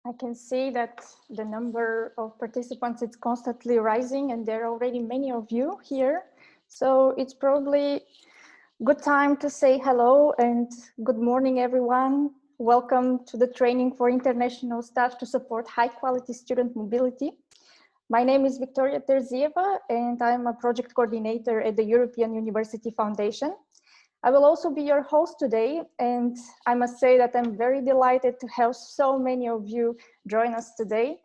I can see that the number of participants is constantly rising, and there are already many of you here. So it's probably good time to say hello and good morning, everyone. Welcome to the training for international staff to support high quality student mobility. My name is Victoria Terzieva, and I'm a project coordinator at the European University Foundation. I will also be your host today, and I must say that I'm very delighted to have so many of you join us today.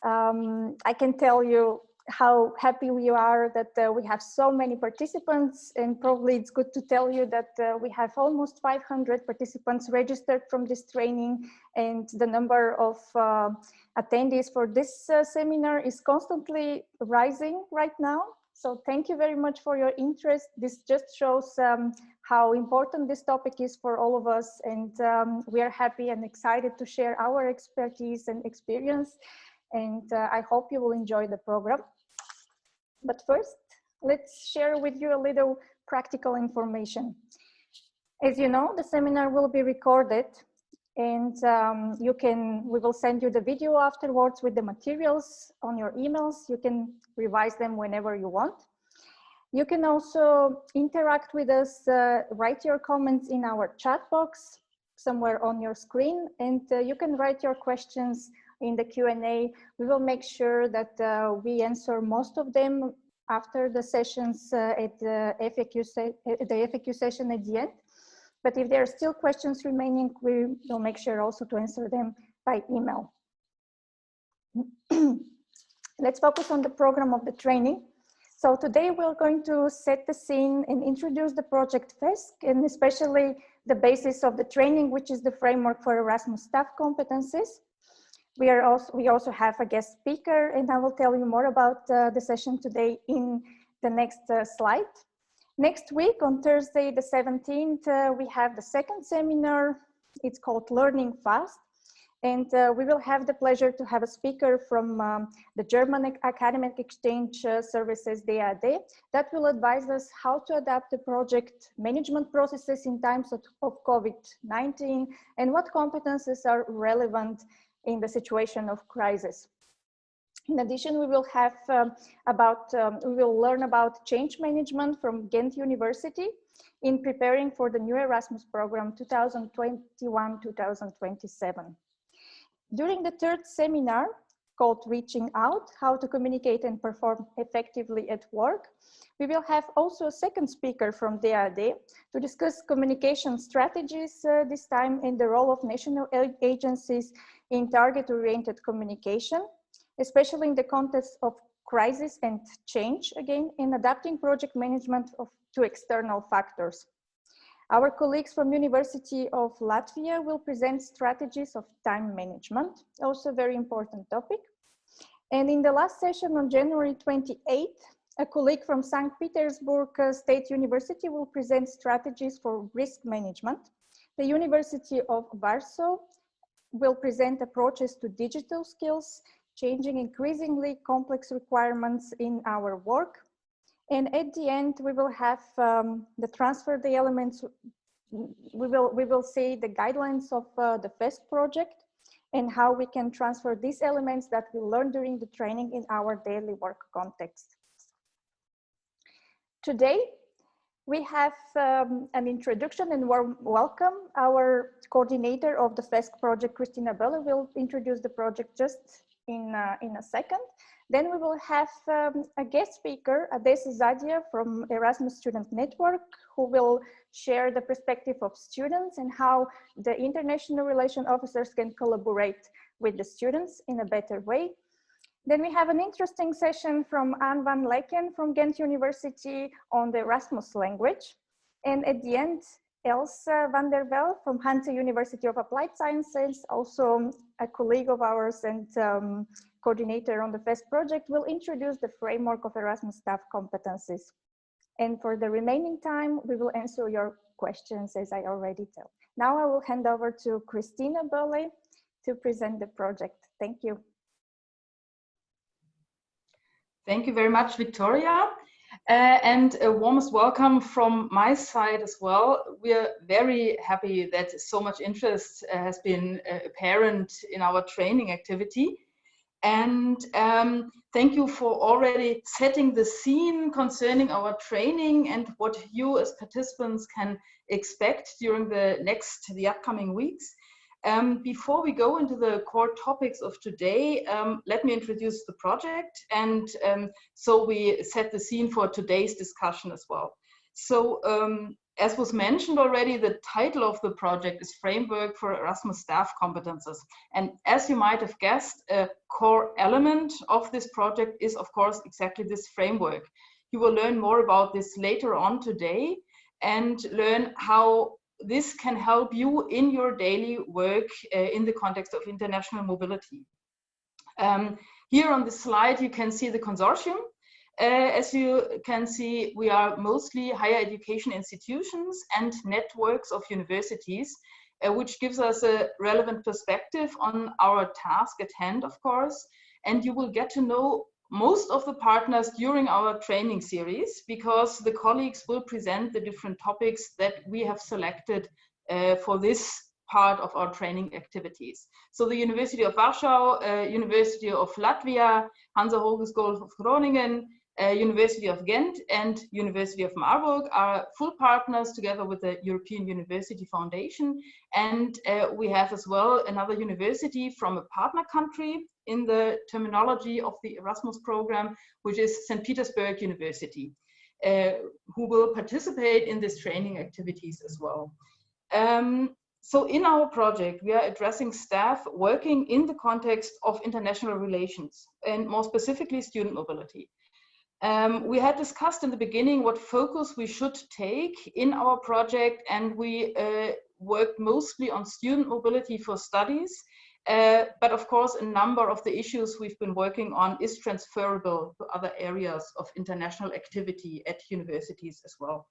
I can tell you how happy we are that we have so many participants, and probably it's good to tell you that we have almost 500 participants registered from this training, and the number of attendees for this seminar is constantly rising right now. So thank you very much for your interest. This just shows how important this topic is for all of us, and we are happy and excited to share our expertise and experience, and I hope you will enjoy the program. But first, let's share with you a little practical information. As you know, the seminar will be recorded, and we will send you the video afterwards with the materials on your emails. You can revise them whenever you want. You can also interact with us, write your comments in our chat box somewhere on your screen, and you can write your questions in the Q&A. We will make sure that we answer most of them after the sessions at the FAQ session at the end. But if there are still questions remaining, we will make sure also to answer them by email. Let's focus on the program of the training. So today we're going to set the scene and introduce the project FESC, and especially the basis of the training, which is the framework for Erasmus staff competences. We also have a guest speaker, and I will tell you more about the session today in the next slide. Next week, on Thursday, the 17th, we have the second seminar. It's called Learning Fast. And we will have the pleasure to have a speaker from the German Academic Exchange Services, DAAD, that will advise us how to adapt the project management processes in times of COVID-19 and what competences are relevant in the situation of crisis. In addition, we will have we will learn about change management from Ghent University in preparing for the new Erasmus program 2021-2027. During the third seminar, called Reaching Out, How to Communicate and Perform Effectively at Work, we will have also a second speaker from DAAD to discuss communication strategies this time and the role of national agencies in target-oriented communication, especially in the context of crisis and change, again, in adapting project management to external factors. Our colleagues from University of Latvia will present strategies of time management, also a very important topic. And in the last session on January 28th, a colleague from St. Petersburg State University will present strategies for risk management. The University of Warsaw will present approaches to digital skills, changing increasingly complex requirements in our work. And at the end, we will have the transfer the elements. We will see the guidelines of the FESC project and how we can transfer these elements that we learned during the training in our daily work context. Today, we have an introduction and warm welcome. Our coordinator of the FESC project, Christina Belle, will introduce the project just in a second. Then we will have a guest speaker, Adesa Zadia from Erasmus Student Network, who will share the perspective of students and how the international relation officers can collaborate with the students in a better way. Then we have an interesting session from Anne van Lecken from Ghent University on the Erasmus language. And at the end, Els van der Wel from Hanze University of Applied Sciences, also a colleague of ours and coordinator on the FESC project, will introduce the framework of Erasmus staff competencies. And for the remaining time, we will answer your questions, as I already told. Now I will hand over to Christina Belle to present the project. Thank you. Thank you very much, Victoria. And a warmest welcome from my side as well. We're very happy that so much interest has been apparent in our training activity. And thank you for already setting the scene concerning our training and what you as participants can expect during the upcoming weeks. Before we go into the core topics of today, let me introduce the project, and so we set the scene for today's discussion as well. So as was mentioned already, the title of the project is Framework for Erasmus Staff Competences. And as you might have guessed, a core element of this project is, of course, exactly this framework. You will learn more about this later on today and learn how this can help you in your daily work in the context of international mobility. Here on the slide, you can see the consortium. As you can see, we are mostly higher education institutions and networks of universities, which gives us a relevant perspective on our task at hand, of course. And you will get to know most of the partners during our training series, because the colleagues will present the different topics that we have selected for this part of our training activities. So the University of Warsaw, University of Latvia, Hansa Hogeschool of Groningen, University of Ghent and University of Marburg are full partners together with the European University Foundation. And we have as well another university from a partner country in the terminology of the Erasmus program, which is St. Petersburg University, who will participate in these training activities as well. So in our project, we are addressing staff working in the context of international relations and more specifically student mobility. We had discussed in the beginning what focus we should take in our project, and we worked mostly on student mobility for studies. But of course, a number of the issues we've been working on is transferable to other areas of international activity at universities as well.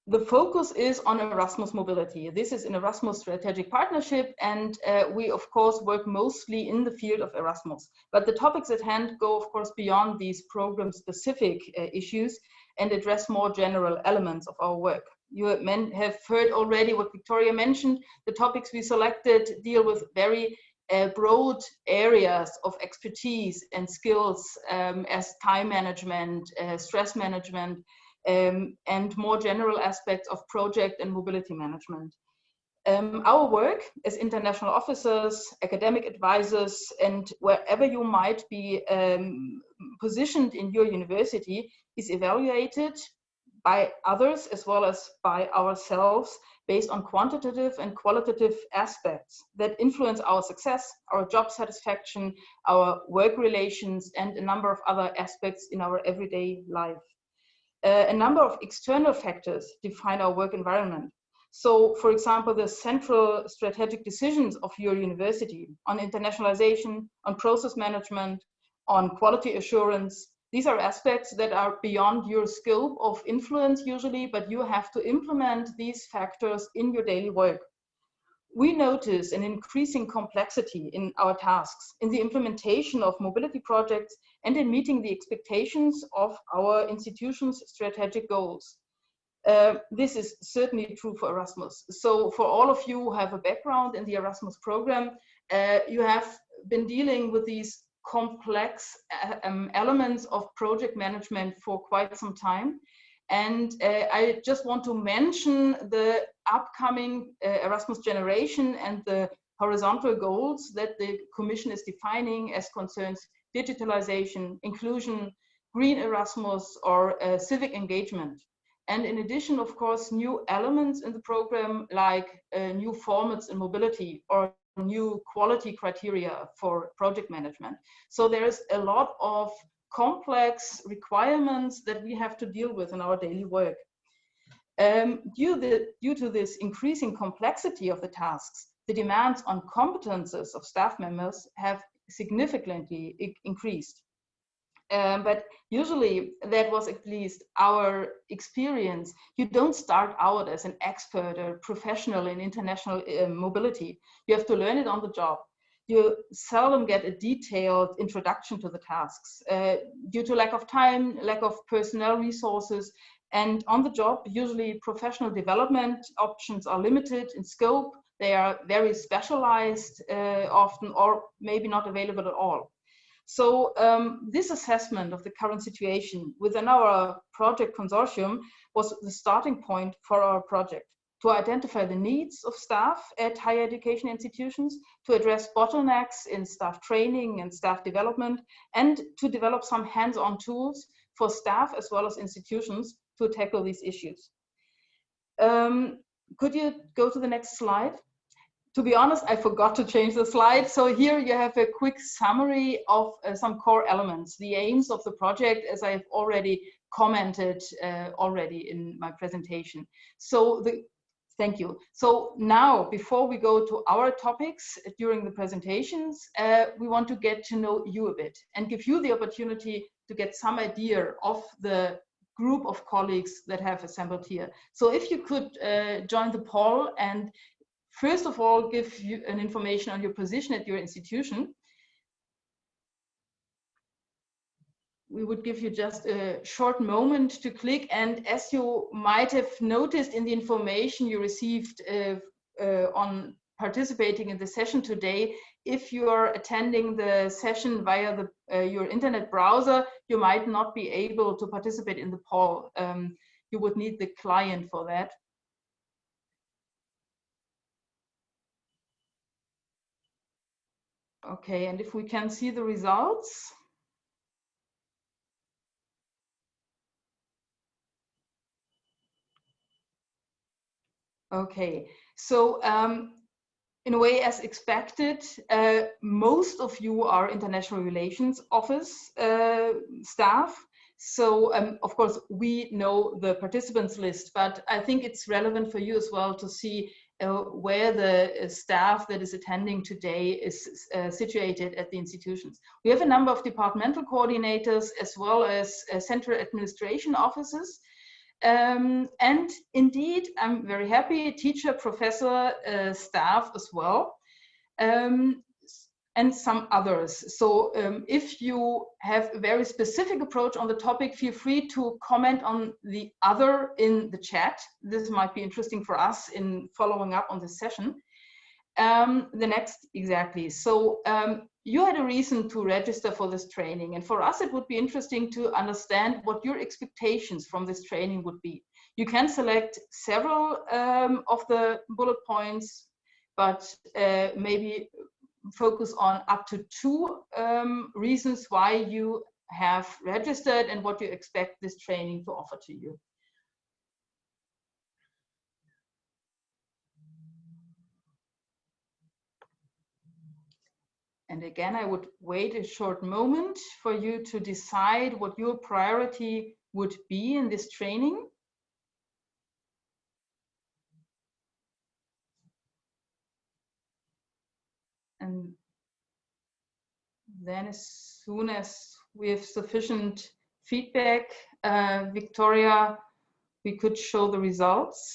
The focus is on Erasmus mobility. This is an Erasmus strategic partnership, and we of course work mostly in the field of Erasmus. But the topics at hand go of course beyond these program specific issues and address more general elements of our work. You have heard already what Victoria mentioned. The topics we selected deal with very broad areas of expertise and skills as time management, stress management, and more general aspects of project and mobility management. Our work as international officers, academic advisors, and wherever you might be positioned in your university is evaluated by others as well as by ourselves based on quantitative and qualitative aspects that influence our success, our job satisfaction, our work relations, and a number of other aspects in our everyday life. A number of external factors define our work environment. So, for example, the central strategic decisions of your university on internationalization, on process management, on quality assurance. These are aspects that are beyond your scope of influence usually, but you have to implement these factors in your daily work. We notice an increasing complexity in our tasks, in the implementation of mobility projects, and in meeting the expectations of our institution's strategic goals. This is certainly true for Erasmus. So for all of you who have a background in the Erasmus program, you have been dealing with these complex elements of project management for quite some time. And I just want to mention the upcoming Erasmus generation and the horizontal goals that the Commission is defining as concerns digitalization, inclusion, green Erasmus, or civic engagement. And in addition, of course, new elements in the program like new formats in mobility or new quality criteria for project management. So there's a lot of complex requirements that we have to deal with in our daily work. Due to this increasing complexity of the tasks, the demands on competences of staff members have significantly increased. But usually that was at least our experience. You don't start out as an expert or professional in international mobility. You have to learn it on the job. you seldom get a detailed introduction to the tasks due to lack of time, lack of personnel resources, and on the job, usually professional development options are limited in scope. They are very specialized often, or maybe not available at all. So this assessment of the current situation within our project consortium was the starting point for our project, to identify the needs of staff at higher education institutions, to address bottlenecks in staff training and staff development, and to develop some hands-on tools for staff as well as institutions to tackle these issues. Could you go to the next slide? To be honest, I forgot to change the slide. So here you have a quick summary of some core elements, the aims of the project, as I've already commented already in my presentation. So thank you. So now, before we go to our topics during the presentations, we want to get to know you a bit and give you the opportunity to get some idea of the group of colleagues that have assembled here. So if you could join the poll and first of all give you an information on your position at your institution. We would give you just a short moment to click, and as you might have noticed in the information you received on participating in the session today, if you are attending the session via your internet browser, you might not be able to participate in the poll. You would need the client for that. Okay, and if we can see the results. Okay, so in a way, as expected, most of you are international relations office staff. So of course, we know the participants list, but I think it's relevant for you as well to see where the staff that is attending today is situated at the institutions. We have a number of departmental coordinators as well as central administration offices. And indeed, I'm very happy, teacher, professor, staff as well, and some others. So if you have a very specific approach on the topic, feel free to comment on the other in the chat. This might be interesting for us in following up on this session. The next, exactly. So you had a reason to register for this training, and for us it would be interesting to understand what your expectations from this training would be. You can select several of the bullet points, but maybe focus on up to 2 reasons why you have registered and what you expect this training to offer to you. And again, I would wait a short moment for you to decide what your priority would be in this training. And then as soon as we have sufficient feedback, Victoria, we could show the results.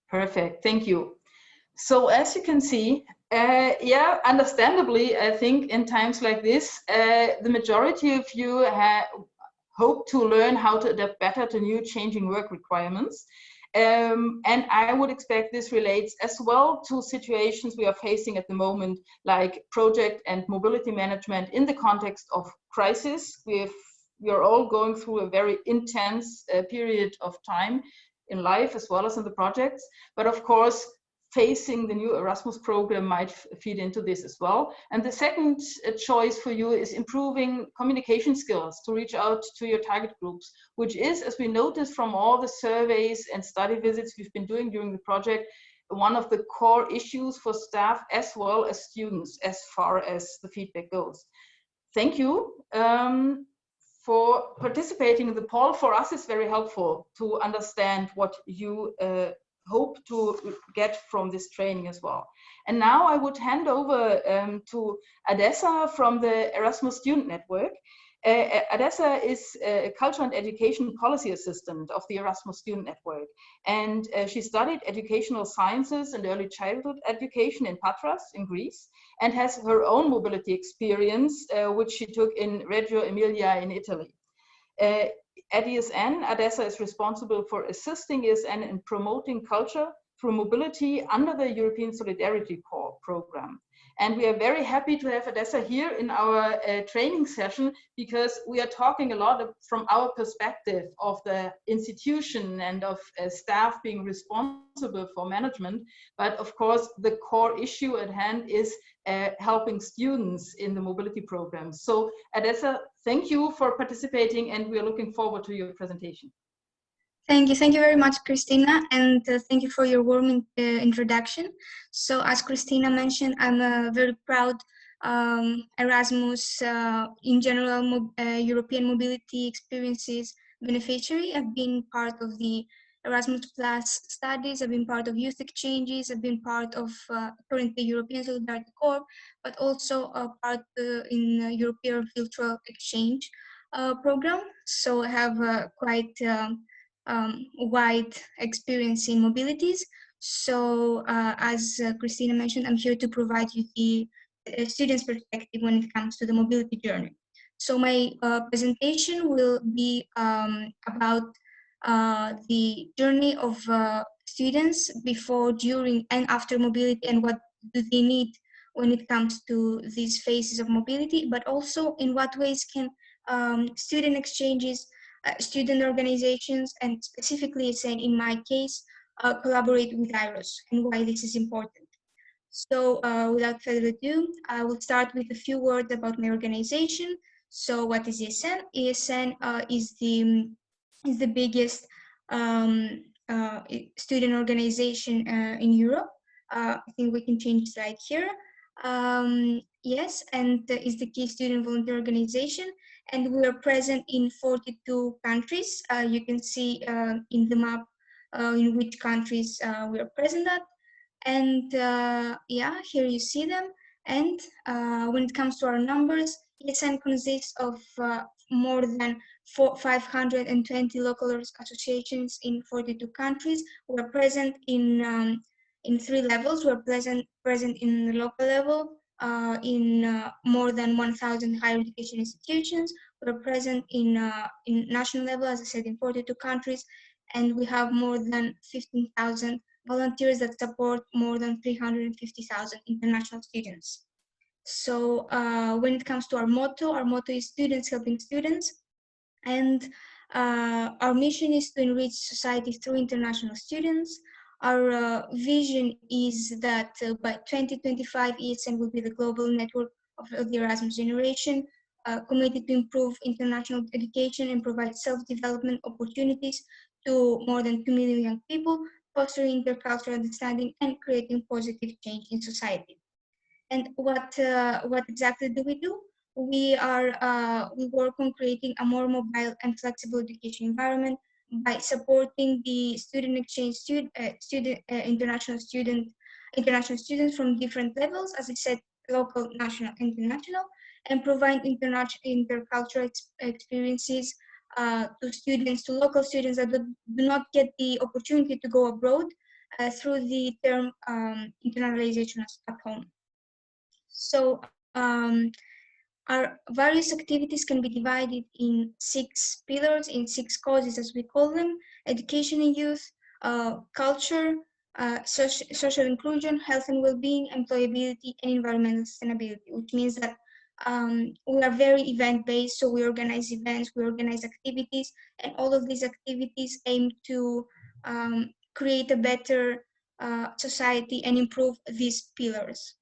Perfect, thank you. So as you can see, yeah, understandably, I think in times like this, the majority of you hope to learn how to adapt better to new changing work requirements. And I would expect this relates as well to situations we are facing at the moment, like project and mobility management in the context of crisis. We are all going through a very intense period of time in life as well as in the projects. But of course, facing the new Erasmus program might feed into this as well. And the second choice for you is improving communication skills to reach out to your target groups, which is, as we noticed from all the surveys and study visits we've been doing during the project, one of the core issues for staff as well as students as far as the feedback goes. Thank you for participating in the poll. For us, it's very helpful to understand what you hope to get from this training as well. And now I would hand over to Adessa from the Erasmus Student Network. Adessa is a culture and education policy assistant of the Erasmus Student Network. And she studied educational sciences and early childhood education in Patras in Greece, and has her own mobility experience, which she took in Reggio Emilia in Italy. At ESN, Adessa is responsible for assisting ESN in promoting culture through mobility under the European Solidarity Corps program. And we are very happy to have Adessa here in our training session, because we are talking a lot from our perspective of the institution and of staff being responsible for management. But of course, the core issue at hand is helping students in the mobility program. So Adessa, thank you for participating, and we are looking forward to your presentation. Thank you very much, Christina, and thank you for your warm introduction. So as Christina mentioned, I'm a very proud Erasmus in general European mobility experiences beneficiary. I've been part of the Erasmus Plus studies, I've been part of youth exchanges, I've been part of currently European Solidarity Corps, but also part in European Virtual Exchange program. So I have quite wide experience in mobilities. So as Christina mentioned, I'm here to provide you the student's perspective when it comes to the mobility journey. So my presentation will be about the journey of students before, during, and after mobility, and what do they need when it comes to these phases of mobility, but also in what ways can student exchanges, student organizations, and specifically, say in my case, collaborate with IROs, and why this is important. So without further ado, I will start with a few words about my organization. So what is ESN? ESN is the biggest student organization in Europe. I think we can change slide here. Yes, and is the key student volunteer organization, and we are present in 42 countries. You can see in the map in which countries we are present at. And yeah, here you see them. And when it comes to our numbers, ESN consists of more than 520 local associations in 42 countries. We're present in 3 levels. We're present in the local level, in more than 1,000 higher education institutions. We're present in national level, as I said, in 42 countries, and we have more than 15,000 volunteers that support more than 350,000 international students. So when it comes to our motto is students helping students, and our mission is to enrich society through international students. Our vision is that by 2025, ESN will be the global network of the Erasmus generation, committed to improve international education and provide self-development opportunities to more than 2 million young people, fostering intercultural understanding and creating positive change in society. And what exactly do? We work on creating a more mobile and flexible education environment by supporting the student exchange international students from different levels, as I said, local, national, international, and provide intercultural experiences to local students that do not get the opportunity to go abroad through the term internalization at home. So our various activities can be divided in 6 pillars, in 6 causes, as we call them: education and youth, culture, social inclusion, health and well-being, employability, and environmental sustainability, which means that we are very event-based, so we organize events, we organize activities, and all of these activities aim to create a better society and improve these pillars.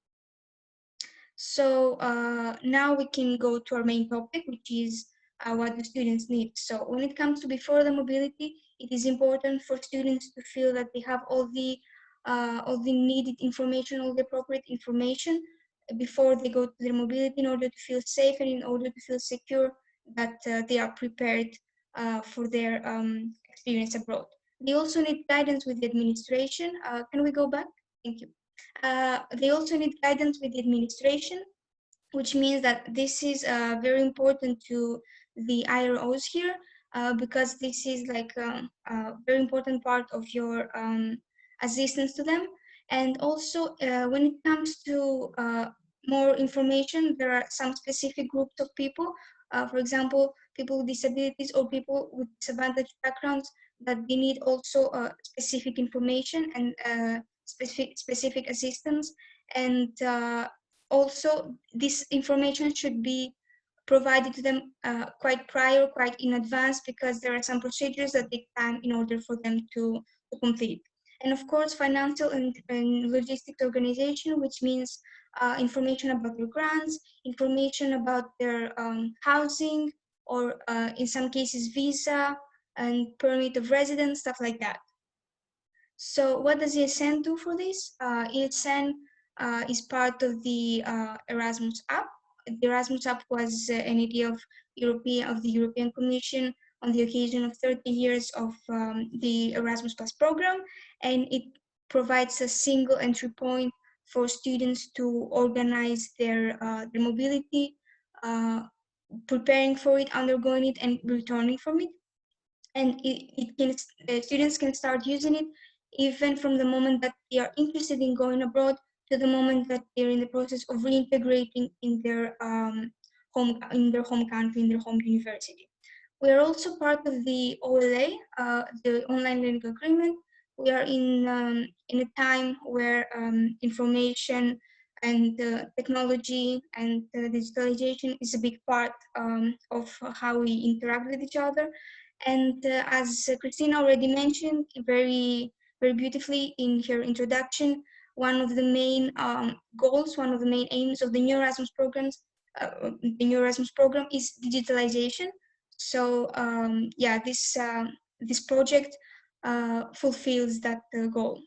So now we can go to our main topic, which is what the students need. So when it comes to before the mobility, it is important for students to feel that they have all the needed information, all the appropriate information before they go to their mobility, in order to feel safe and in order to feel secure that they are prepared for their experience abroad. They also need guidance with the administration. Can we go back? Thank you. They also need guidance with the administration which means that this is very important to the IROs here, because this is like a very important part of your assistance to them. And also, when it comes to more information, there are some specific groups of people, for example, people with disabilities or people with disadvantaged backgrounds, that they need also specific information and specific assistance. And also, this information should be provided to them quite in advance, because there are some procedures that take time in order for them to complete. And of course, financial and logistics organization, which means information about their grants, information about their housing, or in some cases, visa and permit of residence, stuff like that. So what does ESN do for this? ESN is part of the Erasmus app. The Erasmus app was an idea of the European Commission on the occasion of 30 years of the Erasmus Plus program, and it provides a single entry point for students to organize their mobility, preparing for it, undergoing it, and returning from it. And students can start using it even from the moment that they are interested in going abroad to the moment that they're in the process of reintegrating in their home country, in their home university. We are also part of the OLA, the Online Learning Agreement. We are in a time where information and technology and digitalization is a big part of how we interact with each other. And as Christina already mentioned very beautifully in her introduction, one of the main goals, one of the main aims of the new Erasmus programs, the new Erasmus program, is digitalization. So yeah, this project fulfills that goal.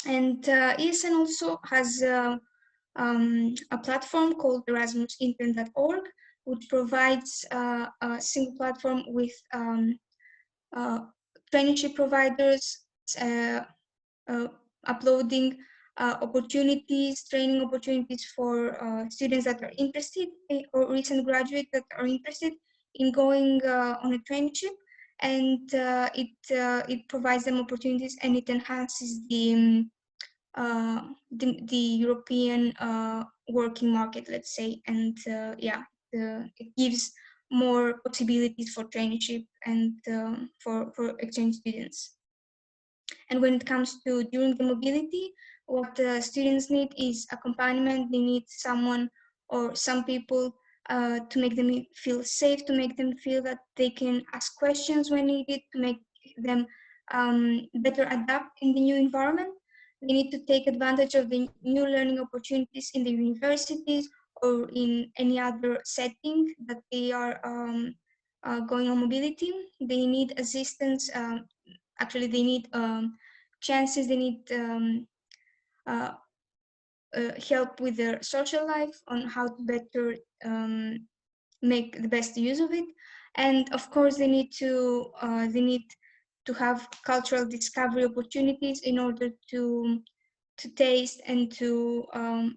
And ESN also has a platform called erasmusintern.org, which provides a single platform with traineeship providers uploading opportunities, training opportunities for students that are interested or recent graduates that are interested in going on a traineeship. And it provides them opportunities, and it enhances the European working market, let's say. And yeah, it gives more possibilities for traineeship and for exchange students. And when it comes to during the mobility, what the students need is accompaniment. They need someone or some people to make them feel safe, to make them feel that they can ask questions when needed, to make them better adapt in the new environment. They need to take advantage of the new learning opportunities in the universities or in any other setting that they are going on mobility. They need assistance. Actually, they need chances. They need help with their social life, on how to better make the best use of it. And of course, they need to have cultural discovery opportunities in order to taste and to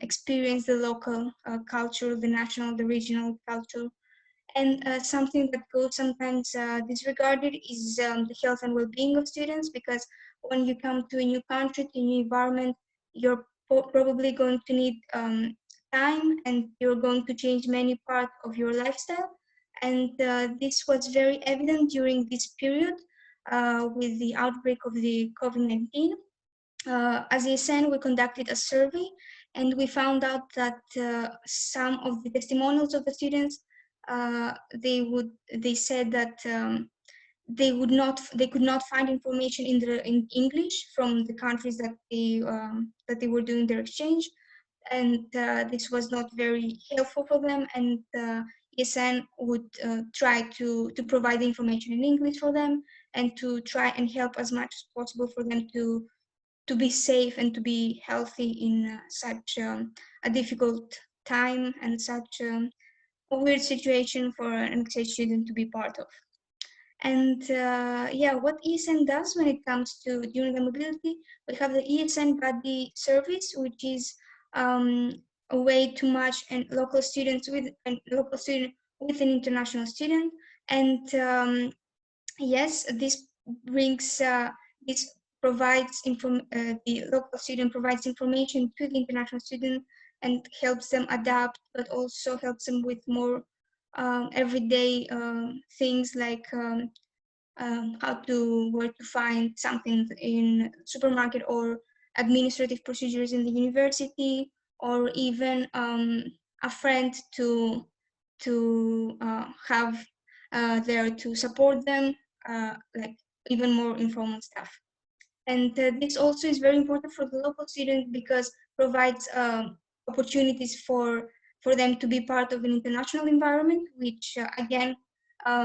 experience the local culture, the national, the regional culture. And something that goes sometimes disregarded is the health and well-being of students, because when you come to a new country, to a new environment, you're probably going to need time, and you're going to change many parts of your lifestyle. And this was very evident during this period with the outbreak of the COVID-19. As ESN, we conducted a survey, and we found out that some of the testimonials of the students, they said that they could not find information in English from the countries that they were doing their exchange, and this was not very helpful for them. And ESN would try to provide the information in English for them, and to try and help as much as possible for them to be safe and to be healthy in such a difficult time and such a weird situation for an exchange student to be part of. And yeah, what ESN does when it comes to during the mobility, we have the ESN Buddy service, which is way to match and local students with an international student. And yes, this brings this provides the local student provides information to the international student and helps them adapt, but also helps them with more everyday things like where to find something in supermarket, or administrative procedures in the university, or even a friend to have there to support them, like even more informal stuff. And this also is very important for the local student because provides opportunities for them to be part of an international environment, which again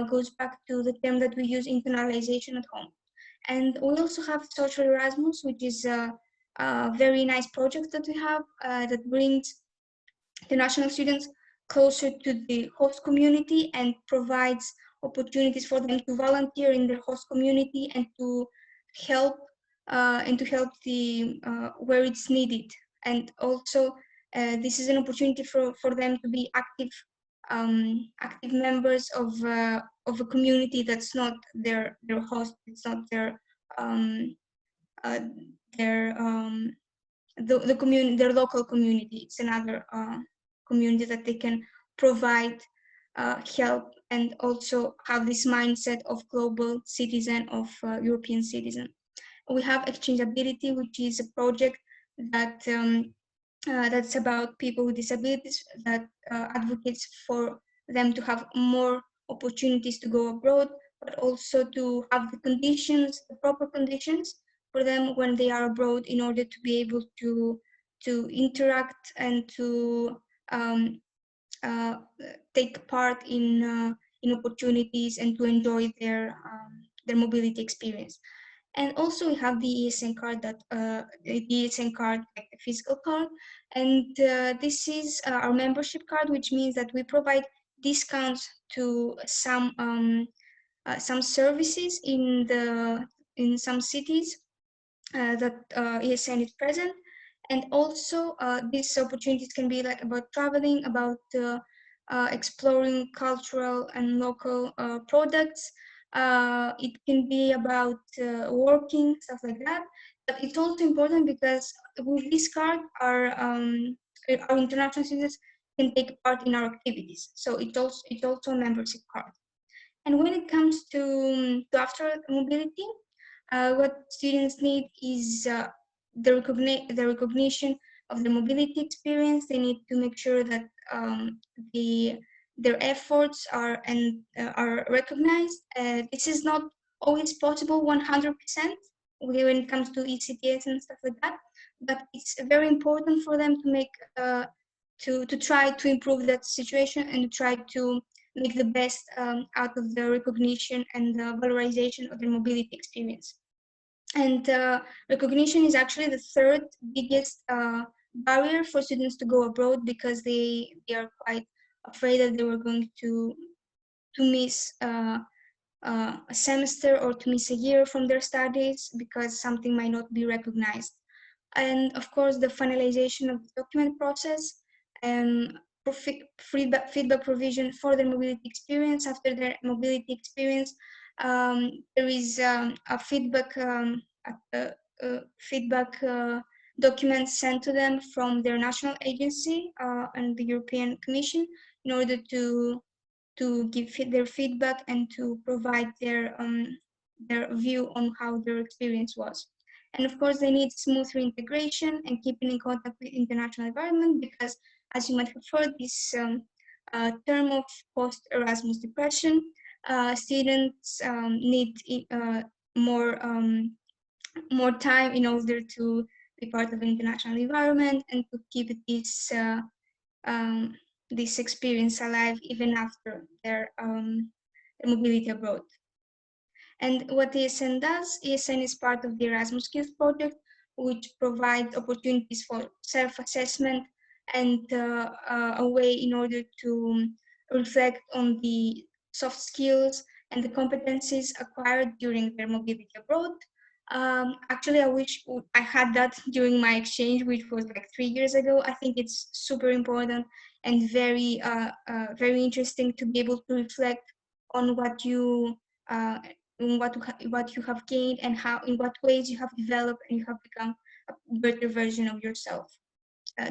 goes back to the term that we use, internalization at home. And we also have Social Erasmus, which is a very nice project that we have that brings international students closer to the host community and provides opportunities for them to volunteer in their host community and to help the where it's needed. And also this is an opportunity for them to be active members of a community that's not their host, it's not their uh, their the community, their local community. It's another community that they can provide help, and also have this mindset of global citizen, of European citizen. We have Exchangeability, which is a project that that's about people with disabilities, that advocates for them to have more opportunities to go abroad, but also to have the conditions, the proper conditions for them when they are abroad, in order to be able to interact and to take part in opportunities and to enjoy their mobility experience. And also we have the ESN card, that the ESN card, like the physical card, and this is our membership card, which means that we provide discounts to some services in some cities that ESN is present. And also these opportunities can be like about traveling, about exploring cultural and local products. It can be about working, stuff like that. But it's also important because with this card, our international students can take part in our activities. So it's also a membership card. And when it comes to after mobility, what students need is the recognition of the mobility experience. They need to make sure that their efforts are recognized. This is not always possible 100% when it comes to ECTS and stuff like that, but it's very important for them to make to try to improve that situation and try to make the best out of the recognition and the valorization of the mobility experience. And recognition is actually the third biggest barrier for students to go abroad, because they are quite afraid that they were going to miss a semester or to miss a year from their studies because something might not be recognized. And of course, the finalization of the document process and feedback provision for their mobility experience. After their mobility experience, there is a feedback document sent to them from their national agency and the European Commission, in order to give their feedback and to provide their view on how their experience was. And of course, they need smooth reintegration and keeping in contact with international environment, because as you might have heard, this term of post-Erasmus depression, students need more time in order to be part of an international environment and to keep this experience alive even after their mobility abroad. And what ESN does, ESN is part of the Erasmus Skills Project, which provides opportunities for self-assessment and a way in order to reflect on the soft skills and the competencies acquired during their mobility abroad. Actually, I wish I had that during my exchange, which was like 3 years ago. I think it's super important and very interesting to be able to reflect on what you what you have gained and how in what ways you have developed and you have become a better version of yourself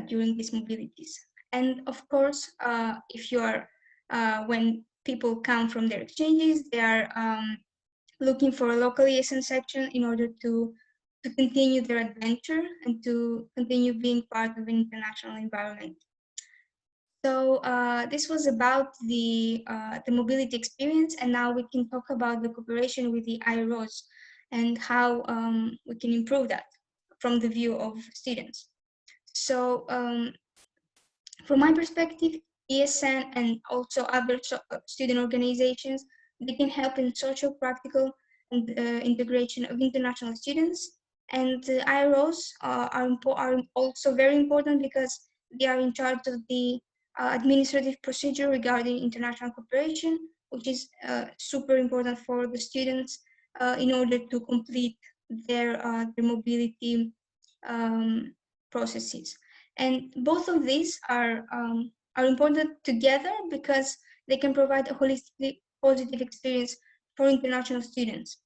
during these mobilities. And of course, if you are when people come from their exchanges, they are looking for a local ESN section in order to continue their adventure and to continue being part of an international environment. So this was about the mobility experience, and now we can talk about the cooperation with the IROs and how we can improve that from the view of students. So from my perspective, ESN and also other student organizations, they can help in social, practical, and integration of international students. And IROs are also very important because they are in charge of the administrative procedure regarding international cooperation, which is super important for the students in order to complete their mobility processes. And both of these are important together because they can provide a holistically positive experience for international students.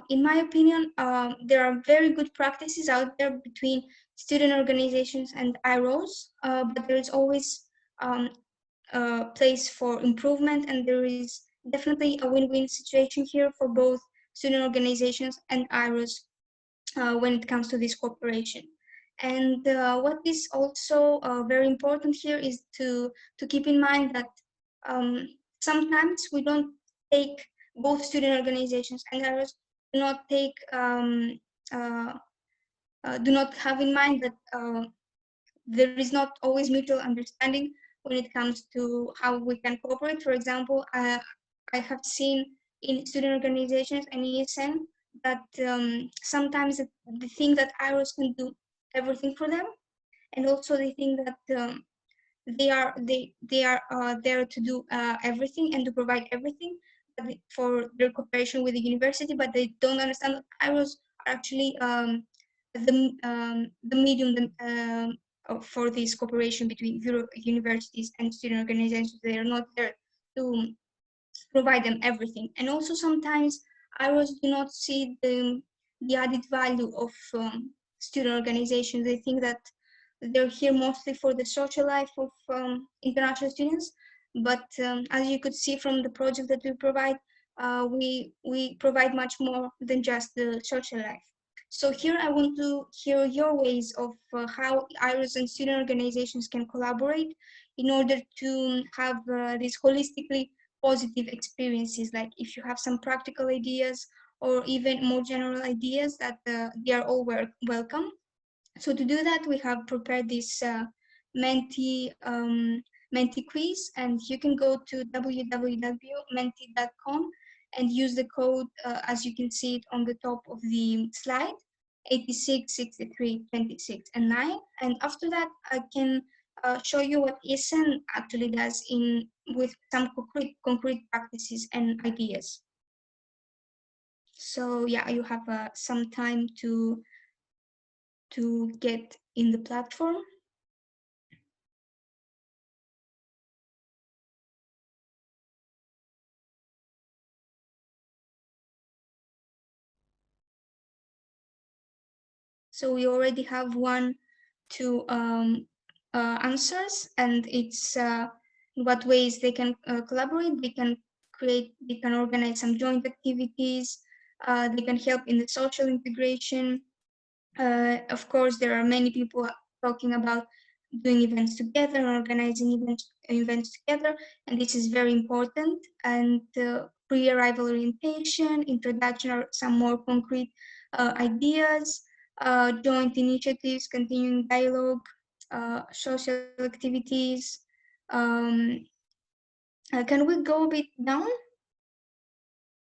In my opinion, there are very good practices out there between student organizations and IROs, but there is always a place for improvement, and there is definitely a win-win situation here for both student organizations and IROs when it comes to this cooperation. And what is also very important here is to keep in mind that sometimes we don't take both student organizations and others do not take do not have in mind that there is not always mutual understanding when it comes to how we can cooperate. For example, I have seen in student organizations and ESN that sometimes they think that IROs can do everything for them, and also they think that they are there to do everything and to provide everything for their cooperation with the university, but they don't understand that IROs are actually the medium for this cooperation between universities and student organizations. They are not there to provide them everything. And also sometimes IROs do not see the added value of student organizations. They think that they're here mostly for the social life of international students. But as you could see from the project that we provide, we provide much more than just the social life. So here I want to hear your ways of how IROs and student organizations can collaborate in order to have these holistically positive experiences. Like if you have some practical ideas or even more general ideas, that they are all welcome. So to do that, we have prepared this Menti quiz, and you can go to www.menti.com and use the code as you can see it on the top of the slide, 86, 63, 26, and 9. And after that, I can show you what ESN actually does with some concrete practices and ideas. So yeah, you have some time to get in the platform. So we already have 2 answers, and it's in what ways they can collaborate. They can organize some joint activities. They can help in the social integration. Of course, there are many people talking about doing events together, organizing events together, and this is very important. And pre-arrival orientation, introduction, or some more concrete ideas, joint initiatives, continuing dialogue, social activities. Can we go a bit down?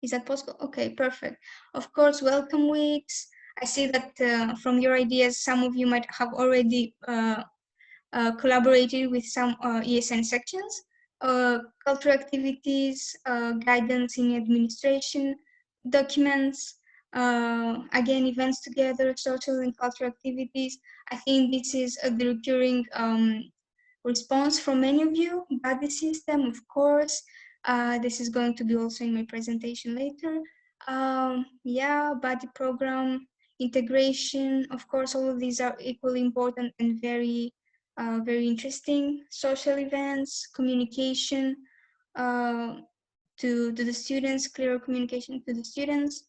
Is that possible? Okay, perfect. Of course, welcome weeks. I see that from your ideas, some of you might have already collaborated with some ESN sections, cultural activities, guidance in administration, documents, Again, events together, social and cultural activities. I think this is the recurring response from many of you. Buddy system, of course. This is going to be also in my presentation later. Yeah, buddy program, integration. Of course, all of these are equally important and very, very interesting. Social events, communication to the students, clear communication to the students.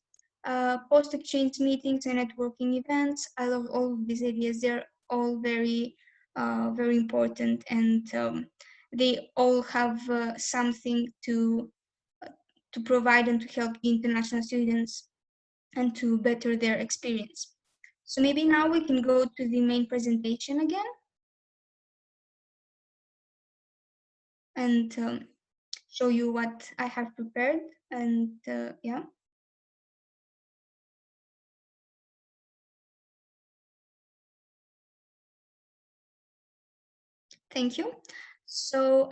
Post-exchange meetings and networking events. I love all of these ideas. They're all very, very important, and they all have something to provide and to help the international students and to better their experience. So maybe now we can go to the main presentation again. And show you what I have prepared. And yeah. Thank you. So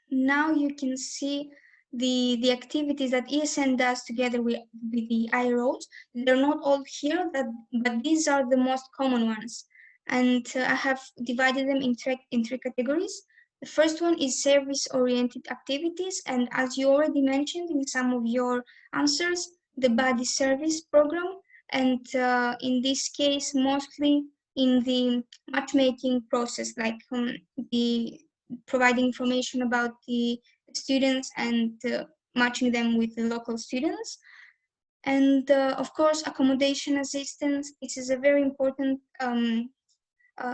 now you can see the activities that ESN does together with the IROs. They're not all here, but these are the most common ones. And I have divided them in three categories. The first one is service-oriented activities. And as you already mentioned in some of your answers, the buddy service program. And in this case, mostly in the matchmaking process, like the providing information about the students and matching them with the local students. And of course, accommodation assistance. This is a very important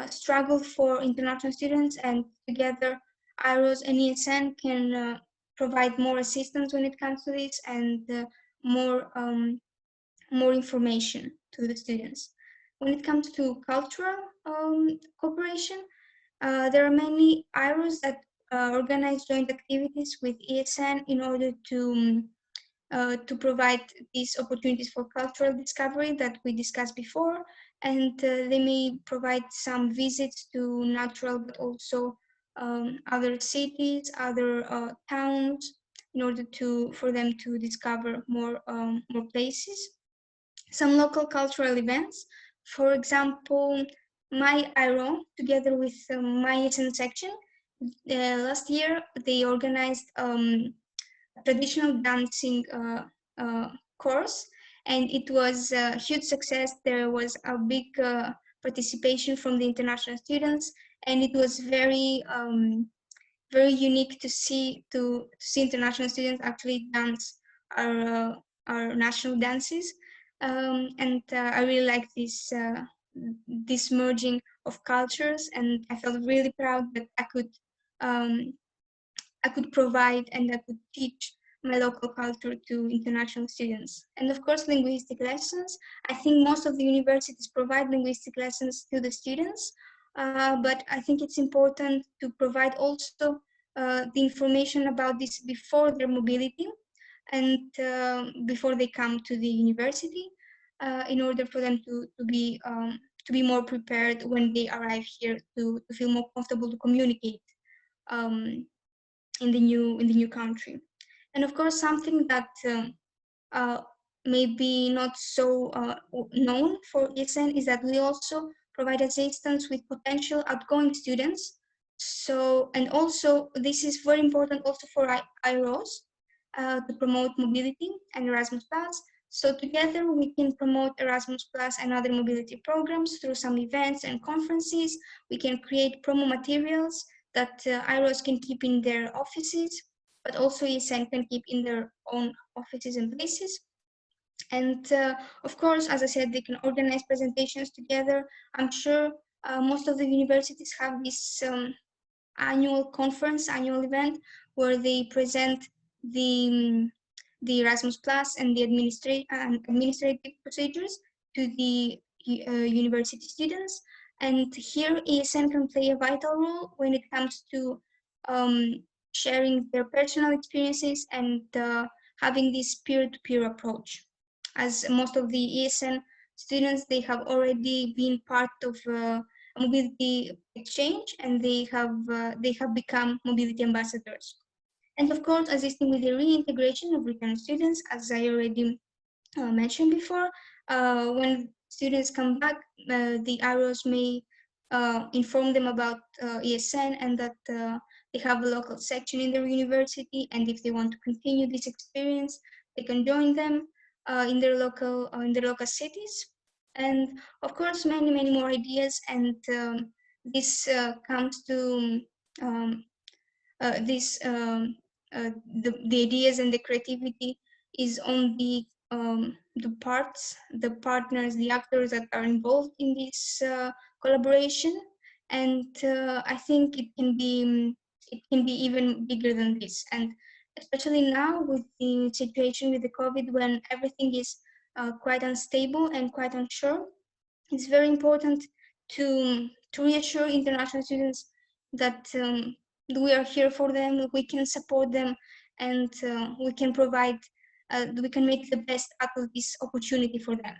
struggle for international students, and together IROs and ESN can provide more assistance when it comes to this, and more information to the students. When it comes to cultural cooperation, there are many IROs that organize joint activities with ESN in order to provide these opportunities for cultural discovery that we discussed before, and they may provide some visits to natural but also other cities, other towns, in order for them to discover more places. Some local cultural events, for example, my IRO, together with my ESN section, last year they organized traditional dancing course, and it was a huge success. There was a big participation from the international students, and it was very very unique to see international students actually dance our national dances, and I really like this merging of cultures, and I felt really proud that I could provide and I could teach my local culture to international students. And of course, linguistic lessons. I think most of the universities provide linguistic lessons to the students, but I think it's important to provide also the information about this before their mobility and before they come to the university, in order for them to be more prepared when they arrive here, to feel more comfortable to communicate in the new country. And of course, something that may be not so known for ESN is that we also provide assistance with potential outgoing students. So, and also this is very important also for IROs to promote mobility and Erasmus Plus. So together we can promote Erasmus Plus and other mobility programs through some events and conferences. We can create promo materials that IROs can keep in their offices, but also ESN can keep in their own offices and places. And of course, as I said, they can organize presentations together. I'm sure most of the universities have this annual event where they present the Erasmus Plus and the administrative procedures to the university students. And here ESN can play a vital role when it comes to sharing their personal experiences and having this peer-to-peer approach. As most of the ESN students, they have already been part of mobility exchange, and they have become mobility ambassadors. And of course, assisting with the reintegration of returned students, as I already mentioned before. When students come back, the IROs may inform them about ESN and that they have a local section in their university, and if they want to continue this experience, they can join them in their local cities. And of course, many more ideas, and this comes to um, this the ideas and the creativity is on the partners, the actors that are involved in this collaboration, and I think it can be even bigger than this, and especially now with the situation with the COVID, when everything is quite unstable and quite unsure. It's very important to reassure international students that we are here for them, we can support them, and we can make the best out of this opportunity for them.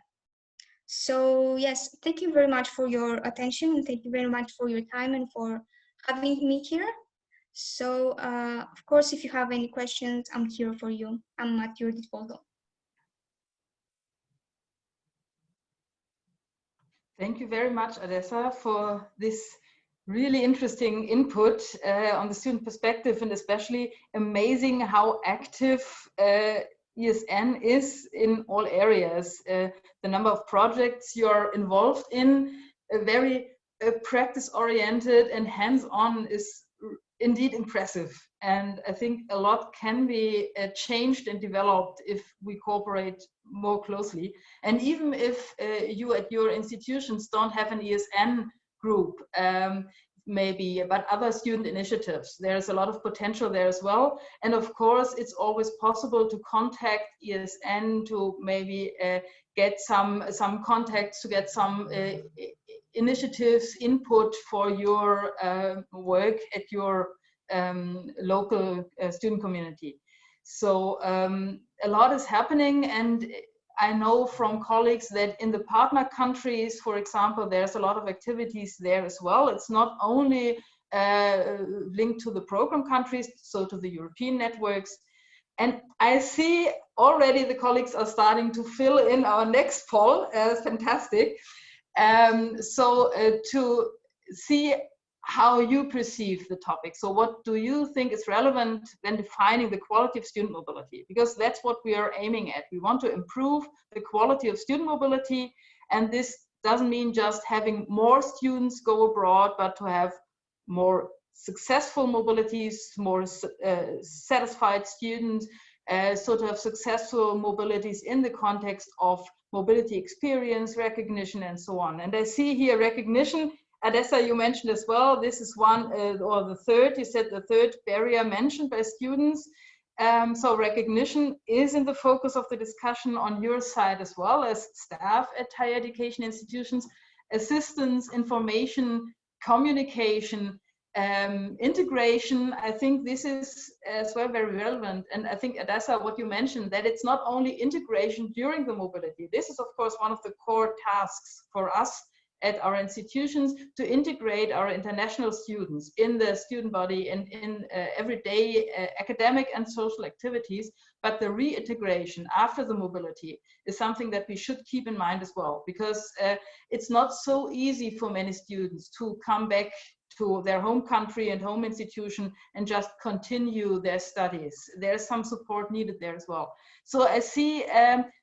So yes, thank you very much for your attention, and thank you very much for your time and for having me here. So of course, if you have any questions, I'm here for you. I'm at your disposal. Thank you very much, Adessa, for this really interesting input on the student perspective, and especially amazing how active ESN is in all areas. The number of projects you're involved in, very practice-oriented and hands-on, is indeed impressive. And I think a lot can be changed and developed if we cooperate more closely. And even if you at your institutions don't have an ESN group, maybe, but other student initiatives, there's a lot of potential there as well. And of course, it's always possible to contact ESN to maybe get some contacts, to get some initiatives, input for your work at your local student community. So a lot is happening, and I know from colleagues that in the partner countries, for example, there's a lot of activities there as well. It's not only linked to the program countries, so to the European networks. And I see already the colleagues are starting to fill in our next poll. Fantastic. So to see how you perceive the topic. So what do you think is relevant when defining the quality of student mobility? Because that's what we are aiming at. We want to improve the quality of student mobility, and this doesn't mean just having more students go abroad, but to have more successful mobilities, more satisfied students, so to have successful mobilities in the context of mobility experience, recognition, and so on. And I see here recognition. Adessa, you mentioned as well, this is one, or the third, you said the third barrier mentioned by students. So recognition is in the focus of the discussion on your side as well as staff at higher education institutions. Assistance, information, communication, integration, I think this is as well very relevant. And I think, Adessa, what you mentioned, that it's not only integration during the mobility. This is, of course, one of the core tasks for us at our institutions, to integrate our international students in the student body and in everyday academic and social activities. But the reintegration after the mobility is something that we should keep in mind as well, because it's not so easy for many students to come back to their home country and home institution and just continue their studies. There's some support needed there as well. So I see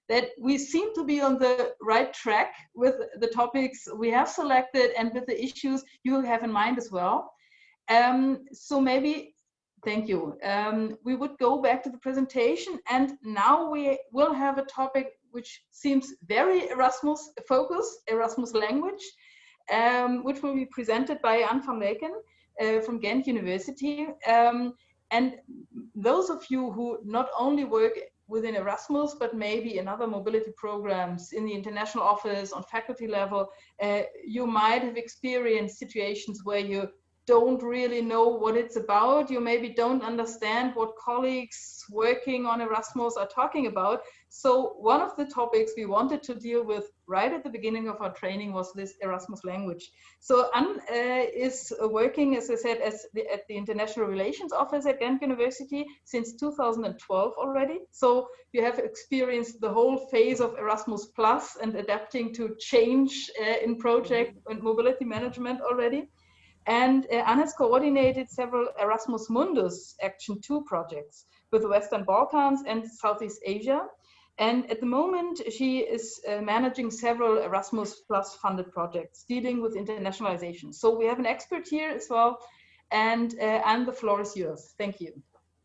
that we seem to be on the right track with the topics we have selected and with the issues you have in mind as well. So maybe, thank you. We would go back to the presentation, and now we will have a topic which seems very Erasmus focused, Erasmus Language, which will be presented by Anne van Leken from Ghent University. And those of you who not only work within Erasmus, but maybe in other mobility programs in the international office on faculty level, you might have experienced situations where you don't really know what it's about. You maybe don't understand what colleagues working on Erasmus are talking about. So one of the topics we wanted to deal with right at the beginning of our training was this Erasmus language. So Anne is working, as I said, at the International Relations Office at Ghent University since 2012 already. So you have experienced the whole phase of Erasmus Plus and adapting to change in project and mobility management already. And Anne has coordinated several Erasmus Mundus Action 2 projects with the Western Balkans and Southeast Asia. And at the moment, she is managing several Erasmus Plus funded projects dealing with internationalization. So we have an expert here as well. And Anne, the floor is yours. Thank you.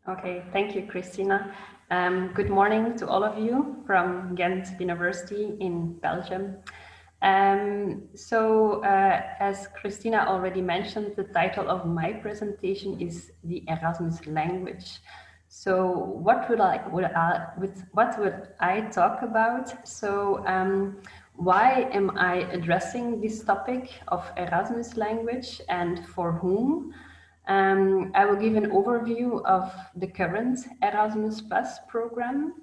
Okay, thank you, Christina. Good morning to all of you from Ghent University in Belgium. As Christina already mentioned, the title of my presentation is the Erasmus language. So what would I talk about? So why am I addressing this topic of Erasmus language and for whom? I will give an overview of the current Erasmus Plus program.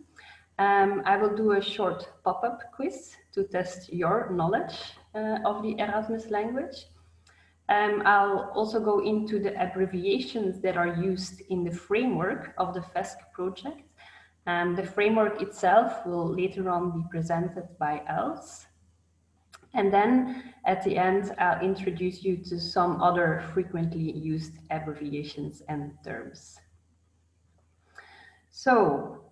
I will do a short pop-up quiz to test your knowledge of the Erasmus language. I'll also go into the abbreviations that are used in the framework of the FESC project. The framework itself will later on be presented by Els. And then at the end, I'll introduce you to some other frequently used abbreviations and terms. So,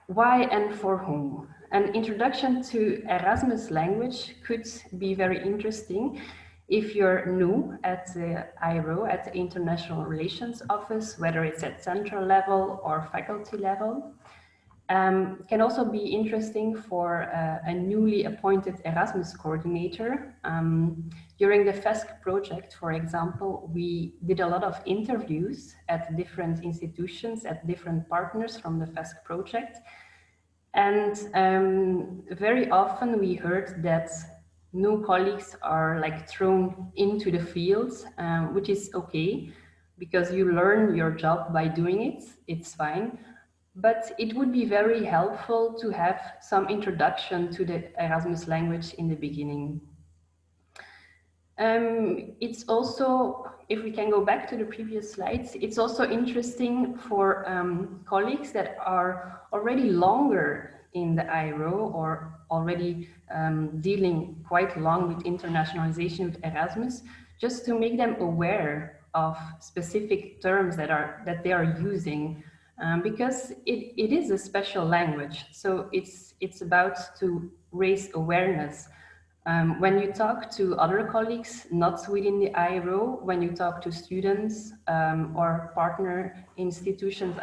why and for whom? An introduction to Erasmus language could be very interesting if you're new at the IRO, at the International Relations Office, whether it's at central level or faculty level. Can also be interesting for a newly appointed Erasmus coordinator. During the FESC project, for example, we did a lot of interviews at different institutions, at different partners from the FESC project. And very often we heard that new colleagues are like thrown into the fields, which is okay, because you learn your job by doing it, it's fine. But it would be very helpful to have some introduction to the Erasmus language in the beginning. It's also, if we can go back to the previous slides, it's also interesting for colleagues that are already longer in the IRO or already dealing quite long with internationalization with Erasmus, just to make them aware of specific terms that they are using. Because it is a special language, so it's about to raise awareness. When you talk to other colleagues, not within the IRO, when you talk to students or partner institutions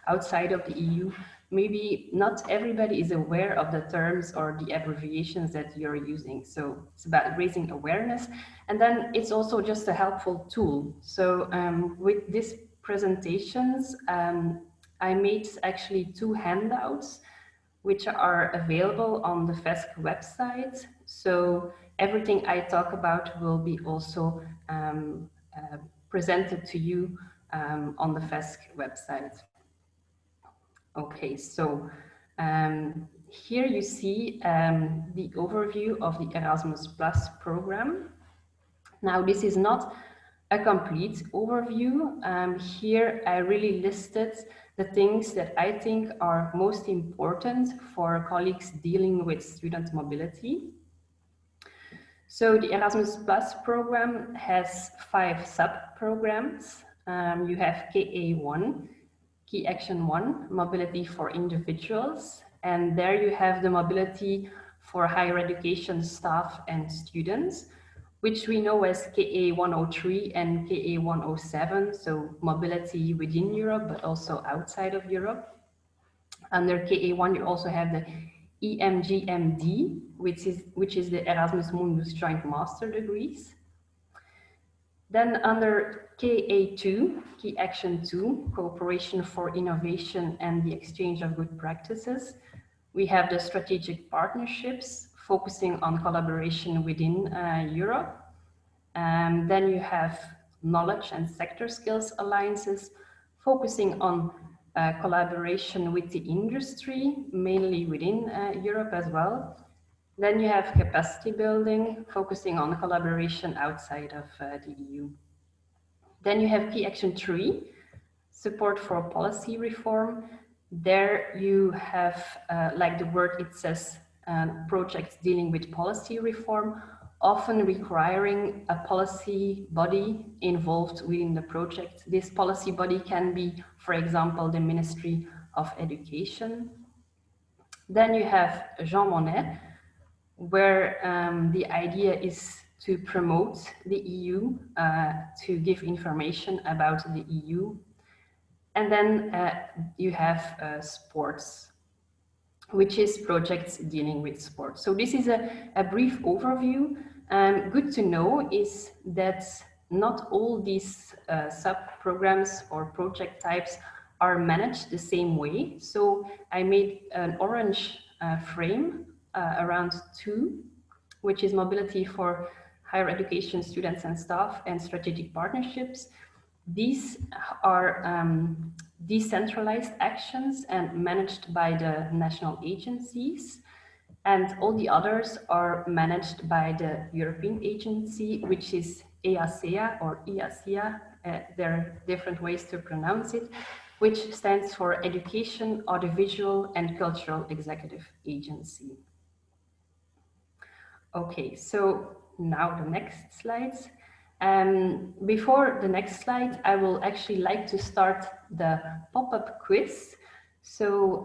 outside of the EU, maybe not everybody is aware of the terms or the abbreviations that you're using. So it's about raising awareness. And then it's also just a helpful tool. So with these presentations, I made actually 2 handouts which are available on the FESC website. So everything I talk about will be also presented to you on the FESC website. Okay, so here you see the overview of the Erasmus Plus program. Now, this is not a complete overview. Here I really listed the things that I think are most important for colleagues dealing with student mobility. So the Erasmus Plus program has 5 sub-programs. You have KA1, Key Action 1, Mobility for Individuals. And there you have the mobility for higher education staff and students, which we know as KA103 and KA107, so mobility within Europe, but also outside of Europe. Under KA1, you also have the EMGMD, which is the Erasmus Mundus Joint Master Degrees. Then under KA2, Key Action 2, Cooperation for Innovation and the Exchange of Good Practices, we have the strategic partnerships focusing on collaboration within Europe. Then you have knowledge and sector skills alliances, focusing on collaboration with the industry, mainly within Europe as well. Then you have capacity building, focusing on collaboration outside of the EU. Then you have key action 3, support for policy reform. There you have, like the word it says, projects dealing with policy reform, often requiring a policy body involved within the project. This policy body can be, for example, the Ministry of Education. Then you have Jean Monnet, where the idea is to promote the EU, to give information about the EU. And then you have sports, which is projects dealing with sports. So this is a brief overview. Good to know is that not all these sub-programs or project types are managed the same way. So I made an orange frame around 2, which is mobility for higher education students and staff and strategic partnerships. These are decentralized actions and managed by the national agencies, and all the others are managed by the European agency, which is EACEA or IACEA. There are different ways to pronounce it, which stands for Education, Audiovisual and Cultural Executive Agency. Okay, so now the next slides. Before the next slide, I will actually like to start the pop-up quiz. So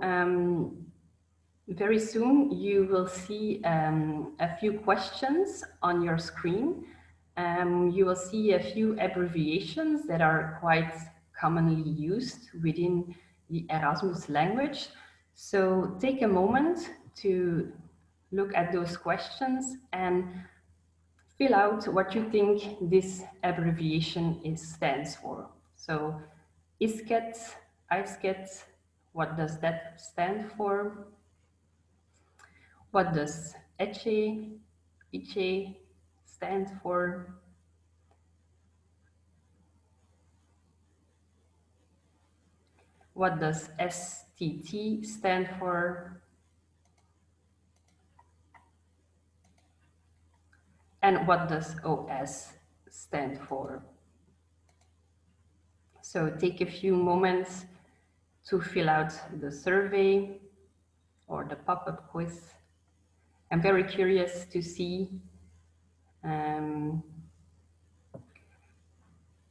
very soon you will see a few questions on your screen. You will see a few abbreviations that are quite commonly used within the Erasmus language. So take a moment to look at those questions and fill out what you think this abbreviation stands for. So ISCET, ISCET, what does that stand for? What does ECHE, ICHE stand for? What does STT stand for? And what does OS stand for? So take a few moments to fill out the survey or the pop-up quiz. I'm very curious to see.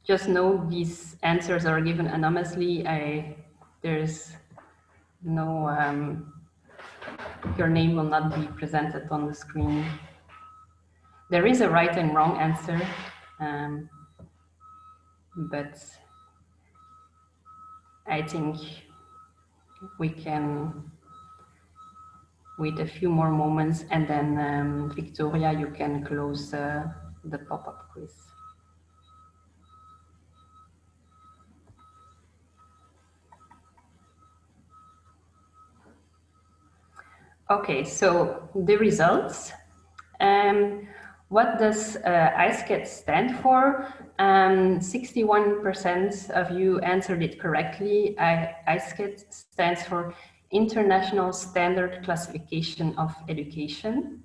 Just know these answers are given anonymously. There's no, your name will not be presented on the screen. There is a right and wrong answer, but I think we can wait a few more moments and then Victoria, you can close the pop-up quiz. Okay, so the results. What does ISCET stand for? 61% of you answered it correctly. ISCET stands for International Standard Classification of Education.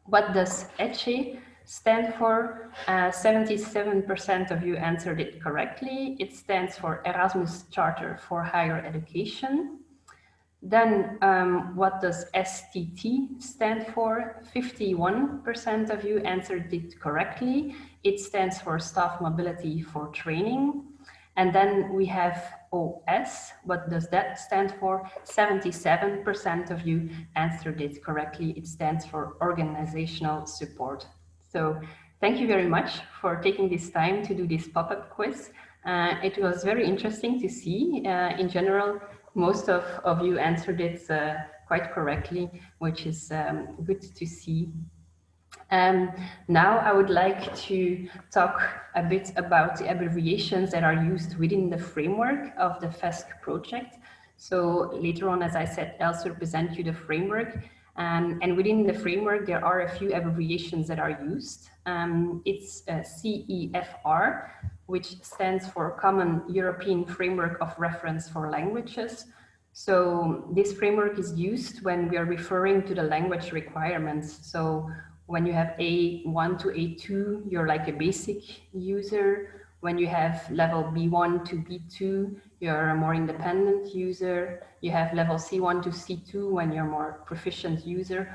What does ECHE stand for? 77% of you answered it correctly. It stands for Erasmus Charter for Higher Education. Then what does STT stand for? 51% of you answered it correctly. It stands for Staff Mobility for Training. And then we have OS. What does that stand for? 77% of you answered it correctly. It stands for Organizational Support. So thank you very much for taking this time to do this pop-up quiz. It was very interesting to see. In general, most of you answered it quite correctly, which is good to see. Now I would like to talk a bit about the abbreviations that are used within the framework of the FESC project. So later on, as I said, Else will present you the framework. And within the framework, there are a few abbreviations that are used. It's CEFR, which stands for Common European Framework of Reference for Languages. So this framework is used when we are referring to the language requirements. So when you have A1 to A2, you're like a basic user. When you have level B1 to B2, you're a more independent user. You have level C1 to C2 when you're more proficient user.